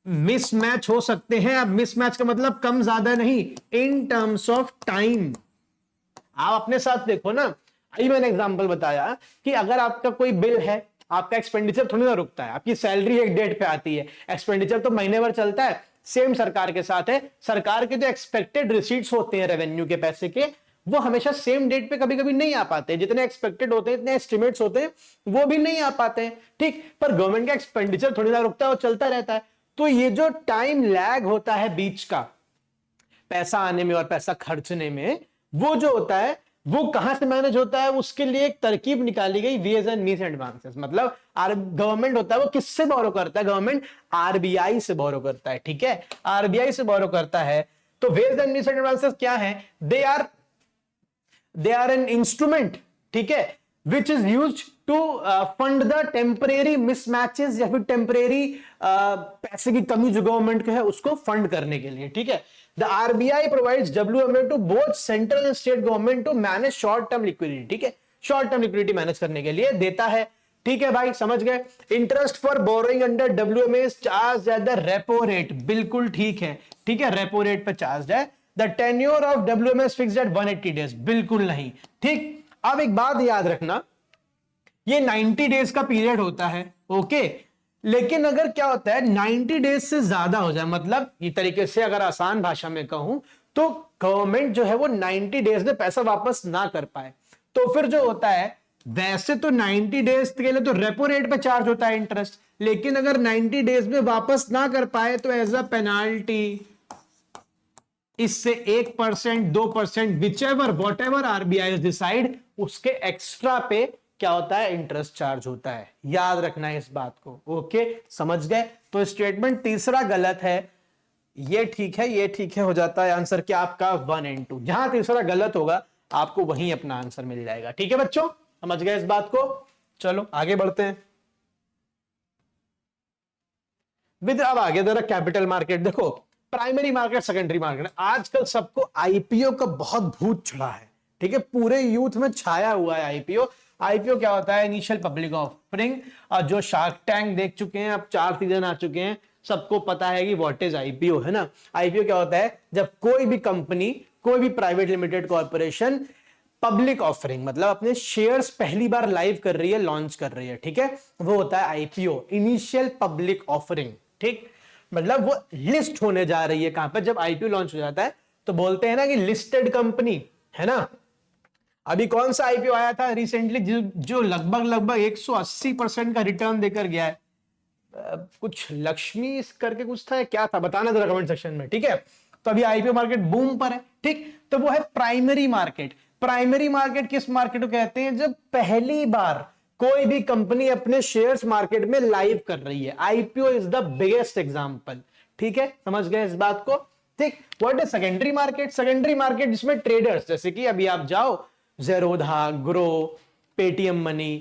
मिसमैच हो सकते हैं। अब मिसमैच का मतलब कम ज्यादा नहीं, इन टर्म्स ऑफ टाइम। आप अपने साथ देखो ना, अभी मैंने एग्जांपल बताया कि अगर आपका कोई बिल है, आपका एक्सपेंडिचर थोड़ी ना रुकता है, आपकी सैलरी एक डेट पे आती है, एक्सपेंडिचर तो महीने भर चलता है। सेम सरकार के साथ है, सरकार के जो एक्सपेक्टेड रिसीट्स होते हैं रेवेन्यू के पैसे के, वो हमेशा सेम डेट पे कभी कभी नहीं आ पाते, जितने एक्सपेक्टेड होते हैं, इतने एस्टिमेट्स होते हैं, वो भी नहीं आ पाते हैं। ठीक, पर गवर्नमेंट का एक्सपेंडिचर थोड़ी ना रुकता है, वो चलता रहता है। तो ये जो टाइम लैग होता है बीच का, पैसा आने में और पैसा खर्चने में, वो जो होता है वो कहां से मैनेज होता है, उसके लिए एक तरकीब निकाली गई, वेज एंड मीन्स एडवांसेस। मतलब गवर्नमेंट होता है वो किससे बोरो करता है? गवर्नमेंट आरबीआई से बोरो करता है। ठीक है, आरबीआई से बोरो करता है। तो वेज एंड मीन्स एडवांसेस क्या है? दे आर एन इंस्ट्रूमेंट, ठीक है, which is use to fund the temporary mismatches, या फिर टेम्परेरी पैसे की कमी जो गवर्नमेंट को है उसको फंड करने के लिए। ठीक है, the RBI provides WMA to both central and state government to manage short term liquidity. ठीक है, शॉर्ट टर्म लिक्विडिटी मैनेज करने के लिए देता है। ठीक है भाई, समझ गए? Interest for borrowing under WMA is charge at the repo rate, बिल्कुल ठीक है। ठीक है, रेपो रेट पर चार्ज है। The tenure of WMA is fixed at 180 days, बिल्कुल नहीं। ठीक, अब एक बात याद रखना, ये 90 डेज का पीरियड होता है। ओके, लेकिन अगर क्या होता है 90 डेज से ज्यादा हो जाए, मतलब ये तरीके से अगर आसान भाषा में कहूं तो गवर्नमेंट जो है वो 90 डेज में पैसा वापस ना कर पाए, तो फिर जो होता है, वैसे तो 90 डेज के लिए तो रेपो रेट पे चार्ज होता है इंटरेस्ट, लेकिन अगर 90 डेज में वापस ना कर पाए तो एज अ पेनाल्टी इससे 1%, 2%, which ever what ever RBI decide, उसके एक्स्ट्रा पे क्या होता है? इंटरेस्ट चार्ज होता है। याद रखना है इस बात को। ओके, समझ गए? तो स्टेटमेंट तीसरा गलत है, ये ठीक है, ये ठीक है, हो जाता है आंसर क्या आपका 1 and 2। जहां तीसरा गलत होगा आपको वहीं अपना आंसर मिल जाएगा। ठीक है बच्चों, समझ गए इस बात को? चलो आगे बढ़ते हैं। विद अब आगे जरा कैपिटल मार्केट देखो, प्राइमरी मार्केट सेकेंडरी मार्केट, आजकल सबको आईपीओ का बहुत भूत चढ़ा है। ठीक है, पूरे यूथ में छाया हुआ है आईपीओ। आईपीओ क्या होता है? Initial public offering. और जो शार्क टैंक देख चुके हैं, अब 4 सीजन आ चुके हैं, सबको पता है कि व्हाट इज आईपीओ, है ना। आईपीओ क्या होता है? जब कोई भी कंपनी, कोई भी private limited corporation public offering मतलब अपने शेयर्स पहली बार लाइव कर रही है, लॉन्च कर रही है, ठीक है, वो होता है आईपीओ, इनिशियल पब्लिक ऑफरिंग। ठीक, मतलब वो लिस्ट होने जा रही है। कहां पर? जब आईपीओ लॉन्च हो जाता है तो बोलते हैं ना कि लिस्टेड कंपनी, है ना। अभी कौन सा आईपीओ आया था रिसेंटली जो लगभग 180% का रिटर्न देकर गया है? कुछ लक्ष्मी करके कुछ था, क्या था, बताना जरा कमेंट सेक्शन में। ठीक है, तो अभी आईपीओ मार्केट बूम पर है। ठीक, तो वो है प्राइमरी मार्केट। प्राइमरी मार्केट किस मार्केट को कहते हैं? जब पहली बार कोई भी कंपनी अपने शेयर्स मार्केट में लाइव कर रही है। IPO is the biggest example. ठीक है, समझ गए इस बात को? ठीक, what is secondary market? Secondary market जिसमें ट्रेडर्स, जैसे कि अभी आप जाओ ज़ेरोधा, ग्रो, पेटीएम मनी,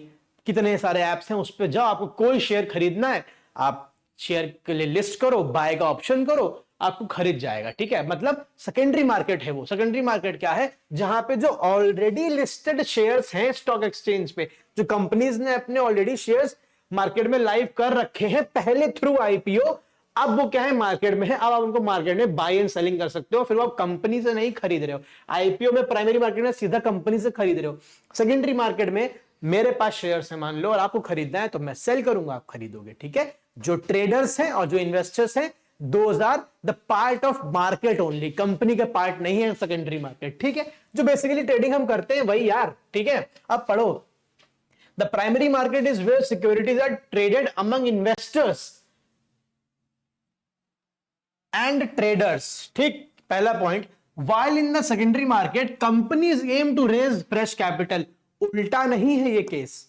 कितने सारे ऐप्स हैं, उस पर जाओ, आपको कोई शेयर खरीदना है, आप शेयर के लिए लिस्ट करो, बाय का ऑप्शन करो, आपको खरीद जाएगा। ठीक है, मतलब सेकेंडरी मार्केट है वो। सेकेंडरी मार्केट क्या है? जहां पे जो ऑलरेडी लिस्टेड शेयर्स हैं स्टॉक एक्सचेंज पे, जो कंपनीज ने अपने ऑलरेडी शेयर्स मार्केट में लाइव कर रखे हैं पहले थ्रू आईपीओ, अब वो क्या है? मार्केट में है। अब आप उनको मार्केट में बाय एंड सेलिंग कर सकते हो, फिर वो आप कंपनी से नहीं खरीद रहे हो। आईपीओ में, प्राइमरी मार्केट में सीधा कंपनी से खरीद रहे हो। सेकेंडरी मार्केट में मेरे पास शेयर्स है मान लो, और आपको खरीदना है तो मैं सेल करूंगा, आप खरीदोगे। ठीक है, जो ट्रेडर्स हैं और जो इन्वेस्टर्स हैं, those are the part of market only, company का पार्ट नहीं है सेकेंडरी मार्केट। ठीक है, जो बेसिकली ट्रेडिंग हम करते हैं वही यार। ठीक है, अब पढ़ो, the primary market is where securities are traded among investors and traders. ठीक, पहला point, while in the secondary market companies aim to raise fresh capital। उल्टा नहीं है ये केस,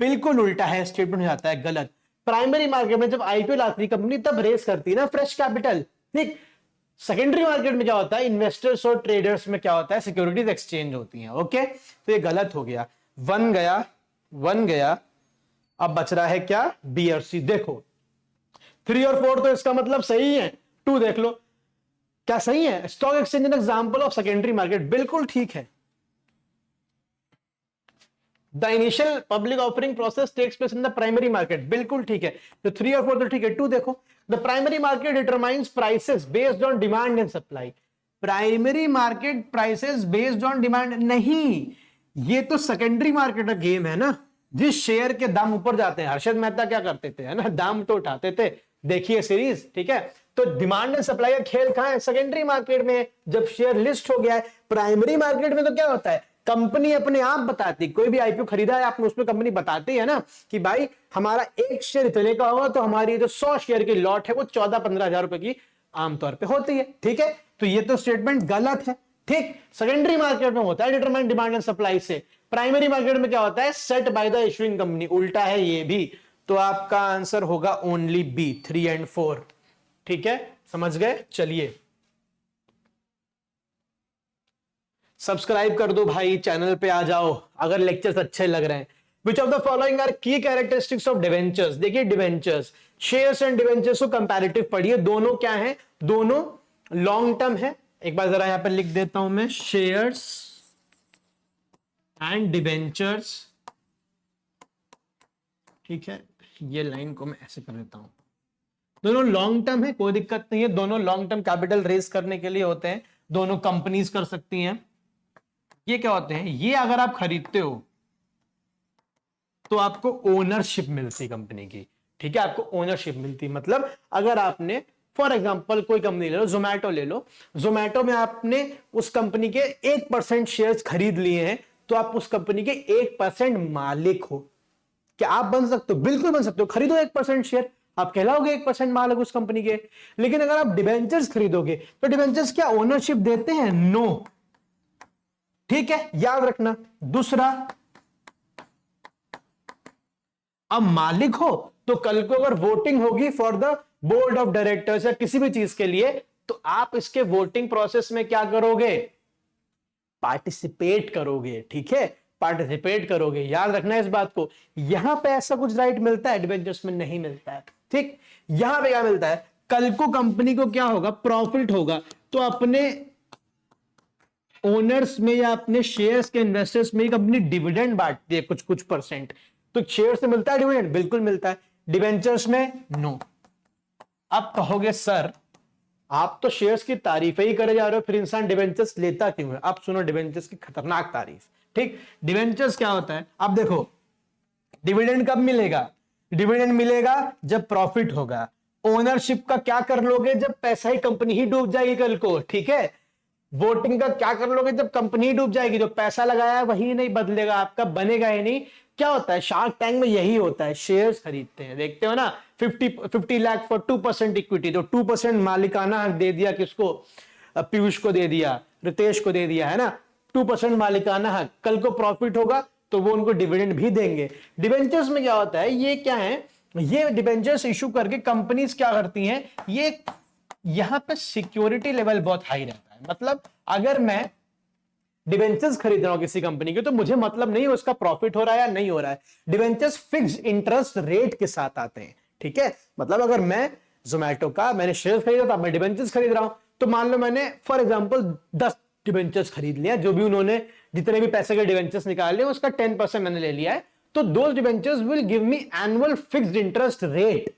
बिल्कुल उल्टा है, स्टेटमेंट हो जाता है गलत। प्राइमरी मार्केट में जब आईपीओ लाती है कंपनी, तब रेस करती है ना फ्रेश कैपिटल। ठीक, सेकेंडरी मार्केट में क्या होता है? इन्वेस्टर्स और ट्रेडर्स में क्या होता है? सिक्योरिटीज एक्सचेंज होती हैं। ओके, तो ये गलत हो गया, वन गया। अब बच रहा है क्या? बी और सी। देखो 3 और 4 तो इसका मतलब सही है, 2 देख लो, क्या सही है? Stock exchange an example of secondary market, बिल्कुल ठीक है। The initial public offering process takes place in the primary market, बिल्कुल ठीक है। तो 3 और 4 तो ठीक है। 2 देखो, the primary market determines prices based on demand and supply. Primary market prices based on demand नहीं, ये तो सेकेंडरी मार्केट का गेम है ना। जिस शेयर के दाम ऊपर जाते हैं, हर्षद मेहता क्या करते थे, है ना, दाम तो उठाते थे, देखिए सीरीज। ठीक है, तो डिमांड एंड सप्लाई का खेल कहां है? सेकेंडरी मार्केट में, जब शेयर लिस्ट हो गया है। प्राइमरी मार्केट में तो क्या होता है? कंपनी अपने आप बताती, कोई भी आईपीओ खरीदा है आपने, उसमें कंपनी बताती है ना कि भाई हमारा एक शेयर इतने का होगा, तो हमारी जो 100 शेयर की लॉट है वो 14-15 हजार रुपए की आमतौर पे होती है। ठीक है, तो ये तो स्टेटमेंट गलत है। ठीक, सेकेंडरी मार्केट में होता है डिटरमाइन डिमांड एंड सप्लाई से। प्राइमरी मार्केट में क्या होता है? Set by the issuing company. उल्टा है ये भी, तो आपका आंसर होगा ओनली बी, 3 and 4। ठीक है, समझ गए? चलिए सब्सक्राइब कर दो भाई, चैनल पे आ जाओ अगर लेक्चर्स अच्छे लग रहे हैं। Which of the following are key characteristics of debentures? देखिए डिवेंचर्स, शेयर्स एंड डिवेंचर्स को कंपैरेटिव पढ़िए। दोनों क्या है? दोनों लॉन्ग टर्म है। एक बार जरा यहां पर लिख देता हूं मैं, शेयर्स एंड डिवेंचर्स। ठीक है, ये लाइन को मैं ऐसे कर देता हूं। दोनों लॉन्ग टर्म है, कोई दिक्कत नहीं है। दोनों लॉन्ग टर्म कैपिटल रेज करने के लिए होते हैं। दोनों कंपनीज कर सकती हैं। ये क्या होते हैं? ये अगर आप खरीदते हो तो आपको ओनरशिप मिलती कंपनी की। ठीक है, आपको ओनरशिप मिलती, मतलब अगर आपने फॉर एग्जांपल कोई कंपनी ले लो, जोमैटो ले लो, जोमैटो में आपने उस कंपनी के 1% शेयर्स खरीद लिए हैं, तो आप उस कंपनी के 1% मालिक हो। क्या आप बन सकते हो? बिल्कुल बन सकते हो। खरीदो 1% शेयर, आप कहलाओगे 1% मालिक उस कंपनी के। लेकिन अगर आप डिबेंचर्स खरीदोगे तो डिबेंचर्स क्या ओनरशिप देते हैं? नो। ठीक है, याद रखना। दूसरा, अब मालिक हो तो कल को अगर वोटिंग होगी for the board of directors या किसी भी चीज के लिए, तो आप इसके वोटिंग प्रोसेस में क्या करोगे, पार्टिसिपेट करोगे, ठीक है, पार्टिसिपेट करोगे, याद रखना इस बात को। यहां पे ऐसा कुछ राइट मिलता है, डिबेंचर्स में नहीं मिलता है, ठीक। यहां पे क्या मिलता है, कल को कंपनी को क्या होगा, प्रॉफिट होगा, तो अपने ओनर्स में या अपने शेयर्स के इन्वेस्टर्स में कंपनी डिविडेंड बांटती है कुछ कुछ परसेंट, तो शेयर से मिलता है डिविडेंड, बिल्कुल मिलता है। डिबेंचर्स में नो। अब कहोगे सर आप तो शेयर्स की तारीफ ही करे जा रहे हो, फिर इंसान डिबेंचर्स लेता क्यों है। अब सुनो डिबेंचर्स की खतरनाक तारीफ, ठीक। डिबेंचर्स क्या होता है, अब देखो डिविडेंड कब मिलेगा, डिविडेंड मिलेगा जब प्रॉफिट होगा। ओनरशिप का क्या कर लोगे, जब पैसा ही कंपनी ही डूब जाएगी कल को, ठीक है। वोटिंग का क्या कर लोगे, जब कंपनी डूब जाएगी, जो पैसा लगाया है वही नहीं बदलेगा, आपका बनेगा ही नहीं। क्या होता है शार्क टैंक में, यही होता है, शेयर्स खरीदते हैं, देखते हो ना, 50 लाख फॉर 2% इक्विटी, तो 2% मालिकाना हक दे दिया किसको, पीयूष को दे दिया, रितेश को दे दिया, है ना, 2% मालिकाना हक। कल को प्रॉफिट होगा तो वो उनको डिविडेंड भी देंगे। डिबेंचर्स में क्या होता है, ये क्या है, ये डिबेंचर्स इशू करके कंपनीज क्या करती हैं, ये यहां पे सिक्योरिटी लेवल बहुत हाई रहता है। मतलब अगर मैं डिबेंचर्स खरीद रहा हूं किसी कंपनी के, तो मुझे मतलब नहीं है उसका प्रॉफिट हो रहा है या नहीं हो रहा है। डिबेंचर्स फिक्स्ड इंटरेस्ट रेट के साथ आते हैं, ठीक है। मतलब अगर मैं जोमेटो का मैंने शेयर खरीदा था, मैं डिबेंचर्स खरीद रहा हूं, तो मान लो मैंने फॉर एग्जांपल 10 डिबेंचर्स खरीद लिया, जो भी उन्होंने जितने भी पैसे के डिबेंचर्स निकाल लिए उसका 10% मैंने ले लिया है, तो those debentures will give me annual fixed interest rate.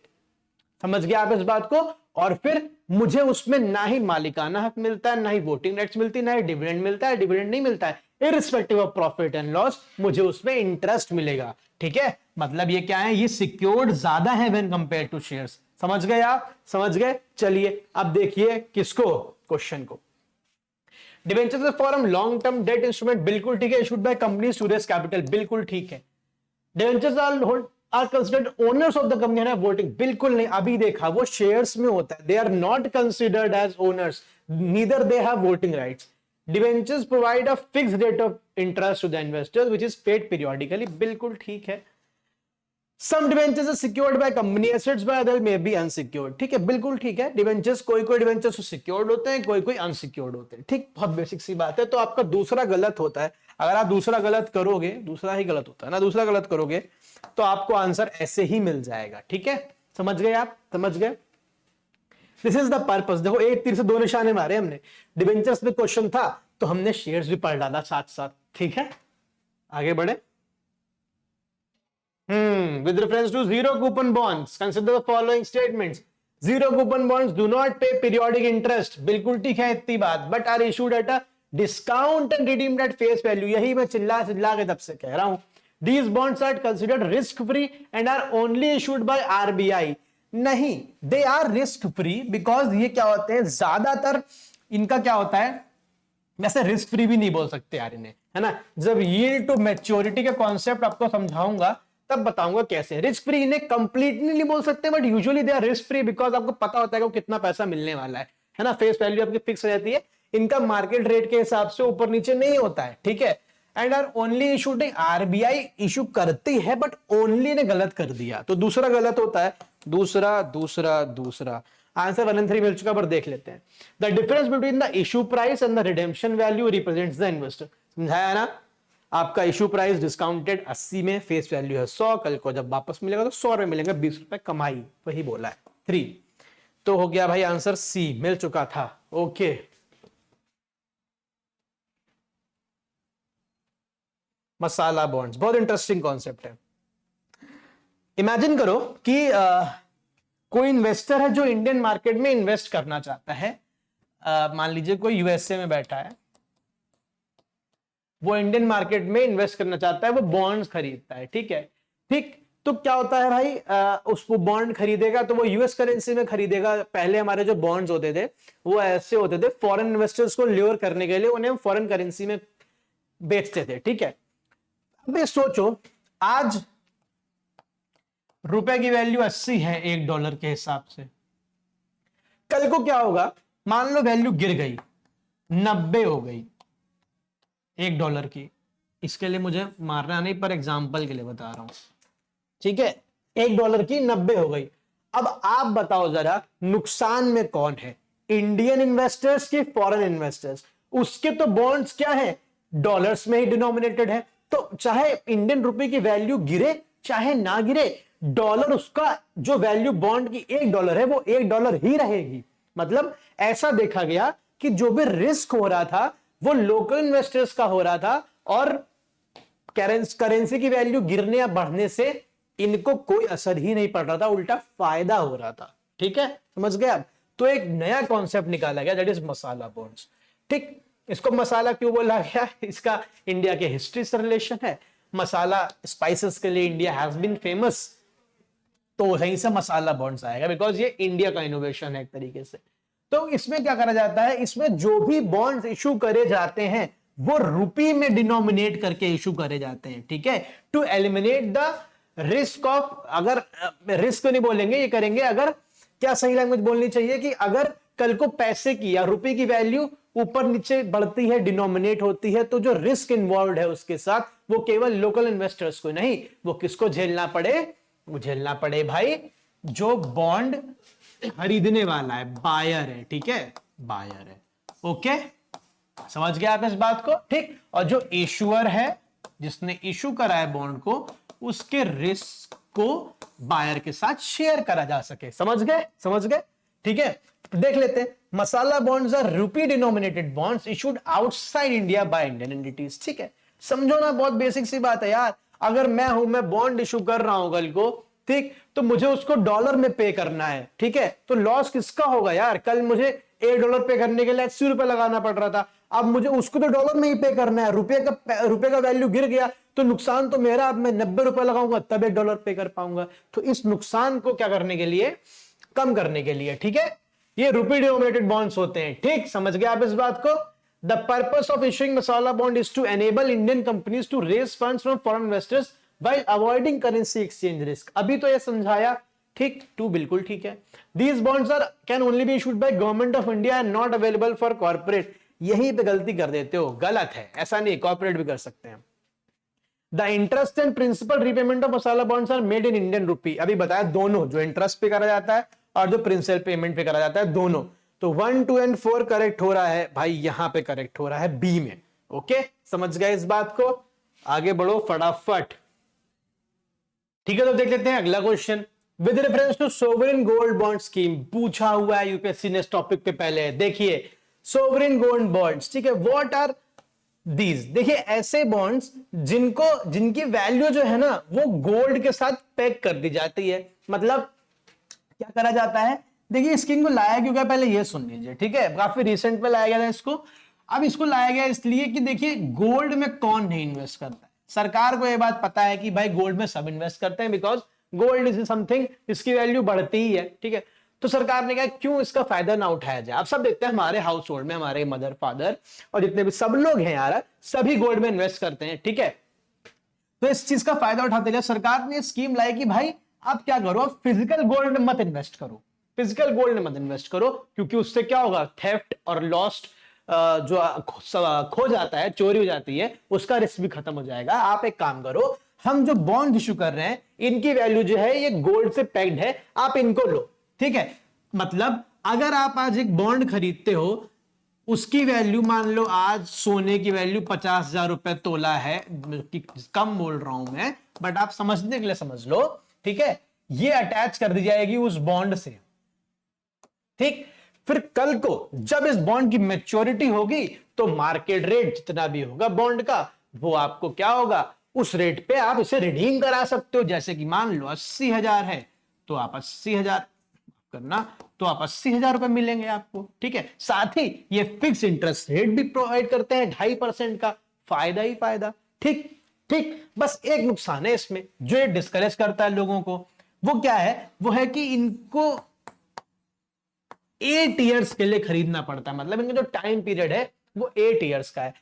समझ गया आप इस बात को। और फिर मुझे उसमें ना ही मालिकाना हक मिलता है, ना ही वोटिंग राइट्स मिलती है, ना ही डिविडेंड मिलता है, डिविडेंड नहीं मिलता है, irrespective of profit and loss मुझे उसमें इंटरेस्ट मिलेगा, ठीक है। मतलब ये क्या है, ये सिक्योर्ड ज्यादा है व्हेन कंपेयर टू शेयर्स। समझ गए आप, समझ गए। चलिए अब देखिए किसको, क्वेश्चन को। Debentures form long term debt instrument, बिल्कुल ठीक है, issued by companies to raise capital, बिल्कुल ठीक है। Debentures are considered owners of the company, है ना, वोटिंग, बिल्कुल नहीं। अभी देखा वो शेयर्स में होता है, they are not considered as owners, neither they have voting rights. Debentures provide a fixed rate of interest to the investors which is paid periodically, बिल्कुल ठीक है। Some debentures are secured by company assets, by other may be unsecured, ठीक है, बिल्कुल ठीक है। Debentures कोई कोई डिबेंचर्स सिक्योर्ड होते हैं, कोई कोई अनसिक्योर्ड होते हैं, ठीक, बहुत बेसिक सी बात है। तो आपका दूसरा गलत होता है। अगर आप दूसरा गलत करोगे, दूसरा ही गलत होता है ना, दूसरा गलत करोगे तो आपको आंसर ऐसे ही मिल जाएगा, ठीक है। समझ गए आप, समझ गए। This is the purpose. देखो एक तीर से दो निशाने मारे हमने, डिबेंचर्स में क्वेश्चन था तो हमने शेयर्स भी पढ़ डाला साथ साथ, ठीक है। आगे बढ़े। With reference to zero coupon bonds, consider the following statements. Zero coupon bonds do not pay periodic interest, बिल्कुल ठीक है इतनी बात, but are issued at a discount and redeemed at face value. यही मैं चिल्ला चिल्ला के तब से कह रहा हूं। These bonds are considered risk free and are only issued by RBI. नहीं, they are risk free because ये क्या होते हैं, ज्यादातर इनका क्या होता है, वैसे रिस्क फ्री भी नहीं बोल सकते यार इन्हें, है ना। जब यील्ड टू मैच्योरिटी का कॉन्सेप्ट आपको समझाऊंगा तब बताऊंगा कैसे। रिस्क फ्री इन्हें कंप्लीटली नहीं बोल सकते, but usually they are risk free because आपको पता होता है कि कितना पैसा मिलने वाला है ना। फेस वैल्यू आपकी फिक्स हो जाती है, इनका मार्केट रेट के हिसाब से ऊपर नीचे नहीं होता है, ठीक है। And are only issued, RBI issue करती है बट ओनली ने गलत कर दिया, तो दूसरा गलत होता है। दूसरा दूसरा दूसरा आंसर 1 और 3 मिल चुका, पर देख लेते हैं। The difference between the issue price and the redemption value represents the investor. समझाया ना। आपका इशू प्राइस डिस्काउंटेड 80 में, फेस वैल्यू है 100, कल को जब वापस मिलेगा तो 100 रुपए मिलेंगे, 20 रुपए कमाई, वही बोला है। 3 तो हो गया भाई आंसर सी, मिल चुका था। ओके मसाला बॉन्ड्स बहुत इंटरेस्टिंग कॉन्सेप्ट है। इमेजिन करो कि कोई इन्वेस्टर है जो इंडियन मार्केट में इन्वेस्ट करना चाहता है। मान लीजिए कोई यूएसए में बैठा है, वो इंडियन मार्केट में इन्वेस्ट करना चाहता है, वो बॉन्ड्स खरीदता है, ठीक है। ठीक, तो क्या होता है भाई, उसको बॉन्ड खरीदेगा तो वो यूएस करेंसी में खरीदेगा। पहले हमारे जो बॉन्ड्स होते थे वो ऐसे होते थे, फॉरेन इन्वेस्टर्स को ल्योर करने के लिए उन्हें हम फॉरेन करेंसी में बेचते थे, ठीक है। अब ये सोचो आज रुपए की वैल्यू 80 है $1 के हिसाब से, कल को क्या होगा, मान लो वैल्यू गिर गई 90 हो गई $1 की। इसके लिए मुझे मारना नहीं, पर एग्जांपल के लिए बता रहा हूं, ठीक है। $1 की 90 हो गई। अब आप बताओ जरा नुकसान में कौन है, इंडियन इन्वेस्टर्स की फॉरेन इन्वेस्टर्स, उसके तो बॉन्ड्स क्या है, डॉलर्स में ही डिनोमिनेटेड है। तो चाहे इंडियन रुपए की वैल्यू गिरे चाहे ना गिरे, डॉलर उसका जो वैल्यू बॉन्ड की $1 है वो $1 ही रहेगी। मतलब ऐसा देखा गया कि जो भी रिस्क हो रहा था वो लोकल इन्वेस्टर्स का हो रहा था, और करेंसी की वैल्यू गिरने या बढ़ने से इनको कोई असर ही नहीं पड़ रहा था, उल्टा फायदा हो रहा था। ठीक है, समझ गए आप? तो एक नया कॉन्सेप्ट निकाला गया, दैट इज मसाला बॉन्ड्स। ठीक, इसको मसाला क्यों बोला गया, इसका इंडिया के हिस्ट्री से रिलेशन है। मसाला स्पाइसेस के लिए इंडिया हैज बीन फेमस, तो वहीं से मसाला बॉन्ड्स आएगा, बिकॉज ये इंडिया का इनोवेशन है एक तरीके से। तो इसमें क्या करा जाता है, इसमें जो भी बॉन्ड्स इशू करे जाते हैं वो रुपी में डिनोमिनेट करके इशू करे जाते हैं। ठीक है, to eliminate the risk of, अगर रिस्क नहीं बोलेंगे, ये करेंगे, अगर क्या सही लैंग्वेज बोलनी चाहिए कि अगर कल को पैसे की या रुपए की वैल्यू ऊपर नीचे बढ़ती है, डिनोमिनेट होती है, तो जो रिस्क इन्वॉल्व है उसके साथ वो केवल लोकल इन्वेस्टर्स को नहीं, वो किसको झेलना पड़े, वो झेलना पड़े भाई जो बॉन्ड खरीदने वाला है, बायर है। ठीक है, बायर है। ओके, समझ गया आप इस बात को? ठीक, और जो इशुअर है, जिसने इशू करा है बॉन्ड को, उसके रिस्क को बायर के साथ शेयर करा जा सके। समझ गए, समझ गए? ठीक है, देख लेते हैं। Masala bonds are rupee denominated bonds issued outside India by Indian entities. ठीक है, समझो ना, बहुत बेसिक सी बात है यार। अगर मैं बॉन्ड इशू कर रहा हूं कल को, ठीक, तो मुझे उसको डॉलर में पे करना है। ठीक है, तो लॉस किसका होगा यार? कल मुझे $1 पे करने के लिए $80 लगाना पड़ रहा था, अब मुझे उसको तो डॉलर में ही पे करना है। रुपए का वैल्यू गिर गया तो नुकसान तो मेरा, अब मैं $90 लगाऊंगा तब $1 पे कर पाऊंगा। तो इस नुकसान को क्या करने के लिए, कम करने के लिए, ठीक है, ये रुपी डिनोमिनेटेड बॉन्ड्स होते हैं। ठीक, समझ गए आप इस बात को? The purpose of issuing masala bond is to enable Indian companies to raise funds from foreign investors while avoiding currency exchange risk. अभी तो ये समझाया, ठीक, टू बिल्कुल ठीक है। These bonds are can only be issued by government of India and not available for corporate. यहीं पे गलती कर देते हो, गलत है, ऐसा नहीं, कॉर्पोरेट भी कर सकते हैं। The interest and principal repayment of masala bonds are made in Indian rupee. अभी बताया, दोनों, जो इंटरेस्ट पे करा जाता है और जो प्रिंसिपल पेमेंट पे करा जाता है, दोनों। तो 1, 2 एंड 4 करेक्ट हो रहा है भाई, यहां पे करेक्ट हो रहा है बी में। ओके, समझ गए इस बात को? आगे बढ़ो फटाफट। ठीक है, तो देख लेते हैं अगला question. With reference to sovereign gold bond scheme, पूछा हुआ है यूपीएससी ने इस टॉपिक पे पहले। देखिए, सोवरेन गोल्ड बॉन्ड्स, ठीक है, व्हाट आर दीज? देखिए, ऐसे बॉन्ड्स जिनकी वैल्यू जो है ना वो गोल्ड के साथ पैक कर दी जाती है। मतलब क्या करा जाता है, देखिए स्कीम को लाया क्यों गया, पहले ये सुन लीजिए। ठीक है, काफी रिसेंट में लाया गया था इसको। अब इसको लाया गया इसलिए कि देखिए गोल्ड में कौन नहीं इन्वेस्ट करता है। सरकार को यह बात पता है कि भाई गोल्ड में सब इन्वेस्ट करते हैं, बिकॉज गोल्ड इज समथिंग इसकी वैल्यू बढ़ती ही है। ठीक है, तो सरकार ने कहा क्यों इसका फायदा ना उठाया जाए। आप सब देखते हैं हमारे हाउस होल्ड में हमारे मदर फादर और जितने भी सब लोग हैं यार, सभी गोल्ड में इन्वेस्ट करते हैं। ठीक है, तो इस चीज का फायदा उठाते हुए सरकार ने स्कीम लाई कि भाई आप क्या करो, आप फिजिकल गोल्ड में मत इन्वेस्ट करो, फिजिकल गोल्ड में मत इन्वेस्ट करो, क्योंकि उससे क्या होगा, थेफ्ट और लॉस्ट जो खो जाता है, चोरी हो जाती है, उसका रिस्क भी खत्म हो जाएगा। आप एक काम करो, हम जो बॉन्ड इशू कर रहे हैं इनकी वैल्यू जो है ये गोल्ड से पैक्ड है, आप इनको लो। ठीक है, मतलब अगर आप आज एक बॉन्ड खरीदते हो, उसकी वैल्यू मान लो आज सोने की वैल्यू 50,000 रुपए तोला है, कम बोल रहा हूं मैं, बट आप समझने के लिए समझ लो। ठीक है, ये अटैच कर दी जाएगी उस बॉन्ड से। ठीक, फिर कल को जब इस बॉन्ड की मैच्योरिटी होगी तो मार्केट रेट जितना भी होगा बॉन्ड का, वो आपको क्या होगा, उस रेट पे आप इसे रिडीम करा सकते हो। जैसे कि मान लो 80,000 है तो आप 80,000 करना, तो आप 80,000 रुपए मिलेंगे आपको। ठीक है, साथ ही ये फिक्स इंटरेस्ट रेट भी प्रोवाइड करते हैं 2.5% का, फायदा ही फायदा। ठीक ठीक, बस एक नुकसान है इसमें जो ये डिस्करेज करता है लोगों को, वो क्या है, वो है कि इनको 8 इयर्स के लिए खरीदना पड़ता है। मतलब इनका जो टाइम पीरियड है वो 8 इयर्स का है।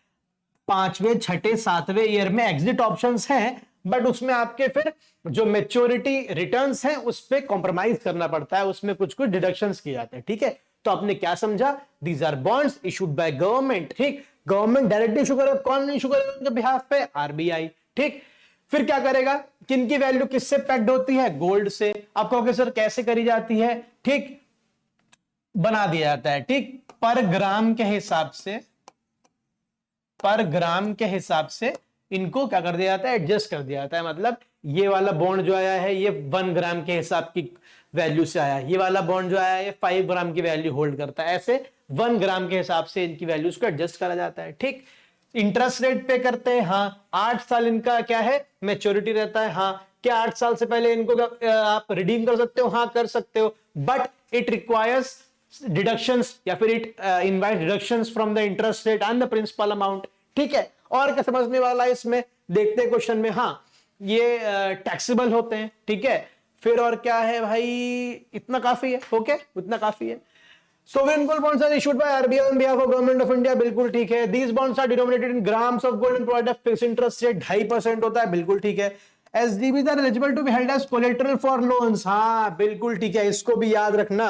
5वें, 6ठे, 7वें ईयर में एग्जिट ऑप्शंस हैं, बट उसमें आपके फिर जो मेच्योरिटी रिटर्न्स हैं उस पे कॉम्प्रोमाइज करना पड़ता है, उसमें कुछ कुछ डिडक्शंस किए जाते हैं। ठीक है, तो आपने क्या समझा, these are bonds issued by government. ठीक, गवर्नमेंट डायरेक्टली इशू करे, कौन इशू करेगा उनके बिहाफ पे, आरबीआई। ठीक, फिर क्या करेगा, किनकी वैल्यू किससे पैक्ड होती है, गोल्ड से। आप कहोगे सर कैसे करी जाती है, ठीक, बना दिया जाता है, ठीक, पर ग्राम के हिसाब से, पर ग्राम के हिसाब से इनको क्या कर दिया जाता है, एडजस्ट कर दिया जाता है। मतलब ये वाला बॉन्ड जो आया है ये 1 ग्राम के हिसाब की वैल्यू से आया, ये वाला बॉन्ड जो आया है ये 5 ग्राम की वैल्यू होल्ड करता है, ऐसे 1 ग्राम के हिसाब से इनकी वैल्यूज को एडजस्ट करा जाता है, ठीक। इंटरेस्ट रेट पे करते हैं, हाँ। 8 साल इनका क्या है, मैच्योरिटी रहता है, हाँ। क्या 8 साल से पहले इनको आप रिडीम कर सकते हो, हाँ कर सकते हो, बट इट रिक्वायर्स डिडक्शंस या फिर it invite deductions from the interest rate and the principal amount, ठीक है। और क्या समझने वाला है इसमें, देखते हैं क्वेश्चन में, हाँ ये टैक्सेबल होते हैं, ठीक है। फिर और क्या है भाई, इतना काफी है, ओके, इतना काफी है। Sovereign gold bonds are issued by RBI on behalf of government of India, बिल्कुल ठीक है। These bonds are denominated in grams of gold and provide a fixed interest rate 2.5% होता है, बिल्कुल ठीक है। SGBs are eligible to be held as collateral for loans, हाँ बिल्कुल ठीक है, इसको भी याद रखना।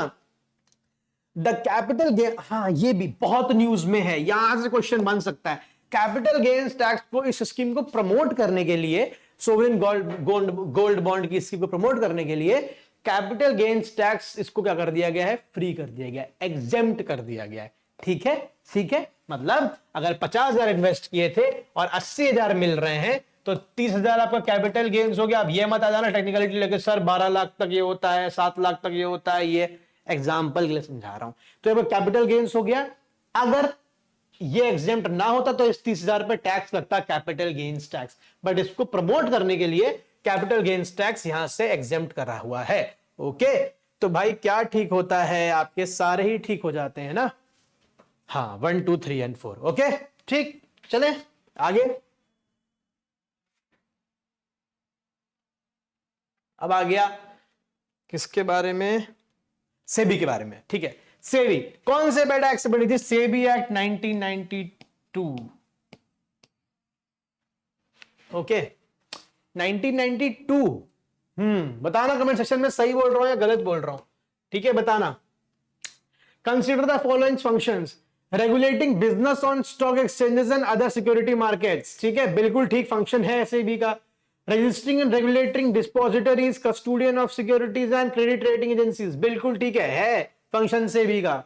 द कैपिटल गेन, हाँ ये भी बहुत न्यूज में है, यहां से क्वेश्चन बन सकता है। कैपिटल गेन्स टैक्स को, इस स्कीम को प्रमोट करने के लिए, सोवरेन गोल्ड बॉन्ड की स्कीम को प्रमोट करने के लिए कैपिटल गेन्स टैक्स इसको क्या कर दिया गया है, फ्री कर दिया गया है, एग्जेम्प्ट कर दिया गया है, ठीक है, ठीक है। मतलब अगर 50,000 इन्वेस्ट किए थे और 80,000 मिल रहे हैं तो 30,000 आपका कैपिटल गेन्स हो गया। अब ये मत आ जाना टेक्निकलिटी लेके, सर 12 लाख तक ये होता है, 7 लाख तक ये होता है, ये एग्जाम्पल के लिए समझा रहा हूं। तो कैपिटल गेन्स हो गया, अगर ये एग्जेम्प्ट ना होता तो इस 30,000 पे टैक्स लगता, कैपिटल गेन्स टैक्स, बट इसको प्रमोट करने के लिए कैपिटल गेन्स टैक्स यहां से एग्जेम्प्ट करा हुआ है, ओके। तो भाई क्या ठीक होता है, आपके सारे ही ठीक हो जाते हैं ना, हाँ 1 2 3 एंड 4, ओके ठीक। चले आगे, अब आ गया किसके बारे में, सेबी के बारे में, ठीक है। सेबी कौन से बेटा एक्ट से बनी थी, सेबी एक्ट 1992, ओके 1992। बताना कमेंट सेक्शन में सही बोल रहा हूं या गलत बोल रहा हूं, ठीक है, बताना। Consider the following functions, regulating business on stock exchanges and other security markets, ठीक है, बिल्कुल ठीक फंक्शन है सेबी का। Registering and regulating depositories, custodian of securities and credit rating agencies, बिल्कुल ठीक है फंक्शन सेबी का।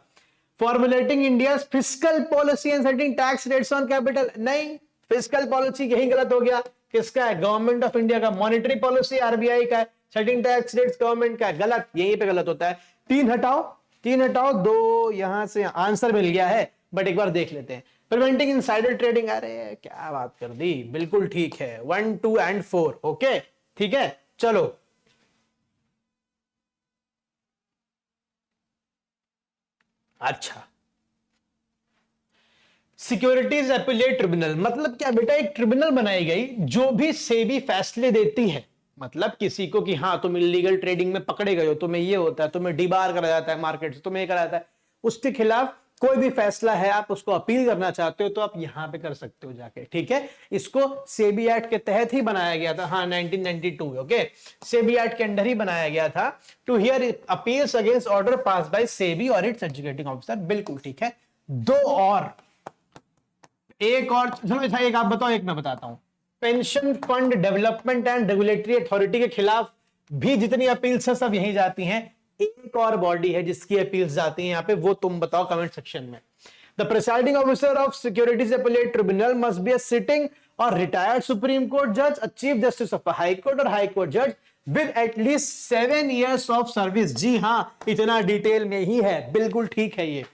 Formulating India fiscal policy and setting tax rates on capital, नहीं, फिस्कल पॉलिसी यही गलत हो गया, किसका है, गवर्नमेंट ऑफ इंडिया का। मॉनेटरी पॉलिसी आरबीआई का है, सेटिंग टैक्स रेट्स गवर्नमेंट का है, गलत, यहीं पे गलत होता है। 3 हटाओ, 3 हटाओ, 2 यहां से आंसर मिल गया है, बट एक बार देख लेते हैं। प्रिवेंटिंग इनसाइडर ट्रेडिंग, अरे क्या बात कर दी, बिल्कुल ठीक है, 1 2 एंड 4, ओके ठीक है। चलो अच्छा, सिक्योरिटीज एपिलेट ट्रिब्यूनल मतलब क्या बेटा, एक ट्रिब्यूनल बनाई गई जो भी सेबी फैसले देती है, मतलब किसी को कि हाँ तुम इलीगल ट्रेडिंग में पकड़े गए हो, तुम्हें ये होता है, तुम्हें डिबार करा जाता है मार्केट से, तुम्हें ये करा जाता है, उसके खिलाफ कोई भी फैसला है, आप उसको अपील करना चाहते हो तो आप यहां पे कर सकते हो जाके, ठीक है। इसको सेबी एक्ट के तहत ही बनाया गया था, हाँ 1992, ओके, सेबी एक्ट के अंडर ही बनाया गया था, to hear appeals against order pass by SEBI और इट्स एग्जीक्यूटिव ऑफिसर, बिल्कुल ठीक है। दो और, एक और, चलो अच्छा एक आप बताओ, एक मैं बताता हूं। Pension fund development and regulatory authority के खिलाफ भी जितनी अपील्स है सब यहीं जाती हैं। एक और बॉडी है जिसकी अपील्स जाती हैं यहाँ पे, वो तुम बताओ कमेंट सेक्शन में। The presiding officer of securities appellate tribunal must be a sitting और रिटायर्ड सुप्रीम कोर्ट जज, a chief justice of high court और हाई कोर्ट जज with at least 7 years of service. जी हाँ, इतना डिटेल में ही है, बिल्कुल ठीक है ये।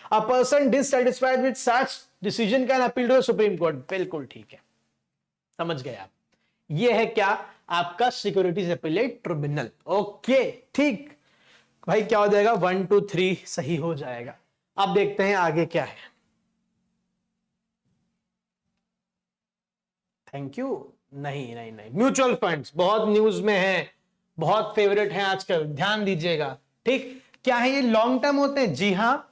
A person dissatisfied with such decision can appeal to the Supreme Court, बिल्कुल ठीक है, समझ गए आप। ये है क्या, आपका सिक्योरिटीज अपीलेट ट्रिब्यूनल, ओके ठीक। भाई क्या हो जाएगा, 1 2 3 सही हो जाएगा। अब देखते हैं आगे क्या है। थैंक यू, नहीं नहीं नहीं, म्यूचुअल फंड्स बहुत न्यूज में है, बहुत फेवरेट है आजकल, ध्यान दीजिएगा, ठीक। क्या है ये, लॉन्ग टर्म होते हैं, जी हाँ।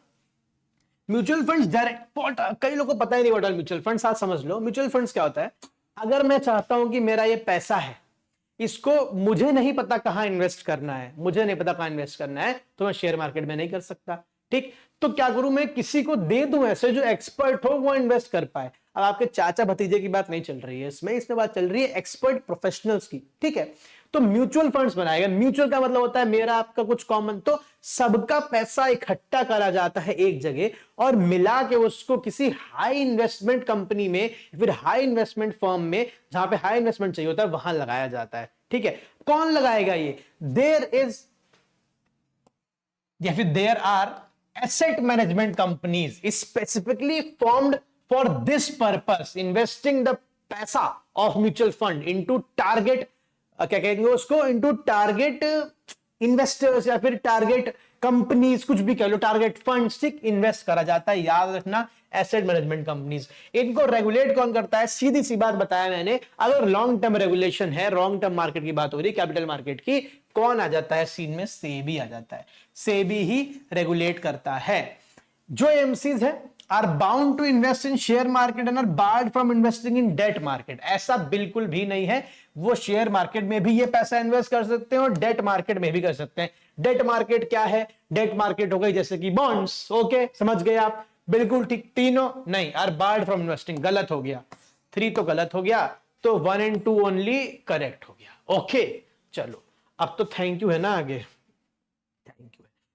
म्यूचुअल फंड्स डायरेक्ट, कई लोगों को पता ही नहीं होता म्यूचुअल फंड्स, आज समझ लो म्यूचुअल फंड्स क्या होता है। अगर मैं चाहता हूं कि मेरा ये पैसा है, इसको मुझे नहीं पता कहां इन्वेस्ट करना है, मुझे नहीं पता कहां इन्वेस्ट करना है, तो मैं शेयर मार्केट में नहीं कर सकता, ठीक। तो क्या करूं, मैं किसी को दे दूं ऐसे जो एक्सपर्ट हो, वो इन्वेस्ट कर पाए। अब आपके चाचा भतीजे की बात नहीं चल रही है इसमें बात चल रही है एक्सपर्ट प्रोफेशनल्स की, ठीक है। तो म्यूचुअल फंड्स बनाएगा, म्यूचुअल का मतलब होता है मेरा आपका कुछ कॉमन, तो सबका पैसा इकट्ठा करा जाता है एक जगह और मिला के उसको किसी हाई इन्वेस्टमेंट कंपनी में, फिर हाई इन्वेस्टमेंट फर्म में, जहां पे हाई इन्वेस्टमेंट चाहिए होता है वहां लगाया जाता है, ठीक है। कौन लगाएगा ये? There are asset management companies specifically formed for this purpose, investing the पैसा of mutual fund into target, क्या कहेंगे उसको, इनटू टारगेट इन्वेस्टर्स या फिर टारगेट कंपनीज, कुछ भी कह लो, टारगेट फंड्स, ठीक, इन्वेस्ट करा जाता है। याद रखना एसेट मैनेजमेंट कंपनीज। इनको रेगुलेट कौन करता है? सीधी सी बात बताया मैंने, अगर लॉन्ग टर्म रेगुलेशन है, लॉन्ग टर्म मार्केट की बात हो रही है, कैपिटल मार्केट की, कौन आ जाता है सीन में? सेबी आ जाता है। सेबी ही रेगुलेट करता है। जो एमसीज है are bound to invest in share market and are barred from investing in debt market. ऐसा बिल्कुल भी नहीं है, वो शेयर मार्केट में भी ये पैसा इन्वेस्ट कर सकते हैं और डेट मार्केट में भी कर सकते हैं। डेट मार्केट क्या है? डेट मार्केट हो गई जैसे कि बॉन्ड्स, ओके, समझ गए आप, बिल्कुल ठीक। तीनों नहीं, आर बार्ड फ्रॉम इन्वेस्टिंग, गलत हो गया, 3 तो गलत हो गया, तो 1 and 2 ओनली करेक्ट हो गया। ओके चलो, अब तो थैंक यू है ना, आगे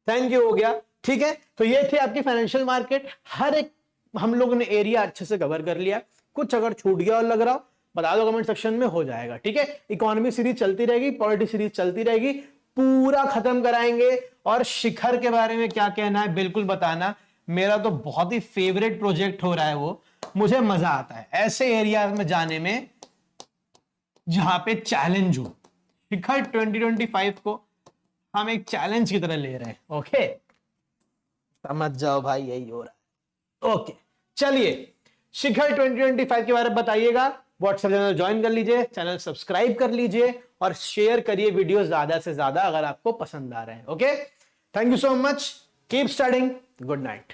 थैंक यू हो गया, ठीक है। तो ये थे आपकी फाइनेंशियल मार्केट, हर एक हम लोगों ने एरिया अच्छे से कवर कर लिया। कुछ अगर छूट गया और लग रहा हो बता दो कमेंट सेक्शन में, हो जाएगा, ठीक है। इकोनॉमी सीरीज चलती रहेगी, पॉलिटी सीरीज चलती रहेगी, पूरा खत्म कराएंगे। और शिखर के बारे में क्या कहना है बिल्कुल बताना, मेरा तो बहुत ही फेवरेट प्रोजेक्ट हो रहा है वो, मुझे मजा आता है ऐसे एरियाज में जाने में जहां पे चैलेंज हो। शिखर 2025 को हम एक चैलेंज की तरह ले रहे हैं, ओके, समझ जाओ भाई, यही हो रहा है। ओके चलिए, शिखर 2025 के बारे में बताइएगा। व्हाट्सएप चैनल ज्वाइन कर लीजिए, चैनल सब्सक्राइब कर लीजिए और शेयर करिए वीडियो ज्यादा से ज्यादा अगर आपको पसंद आ रहे हैं। Okay, thank you so much, keep studying, good night.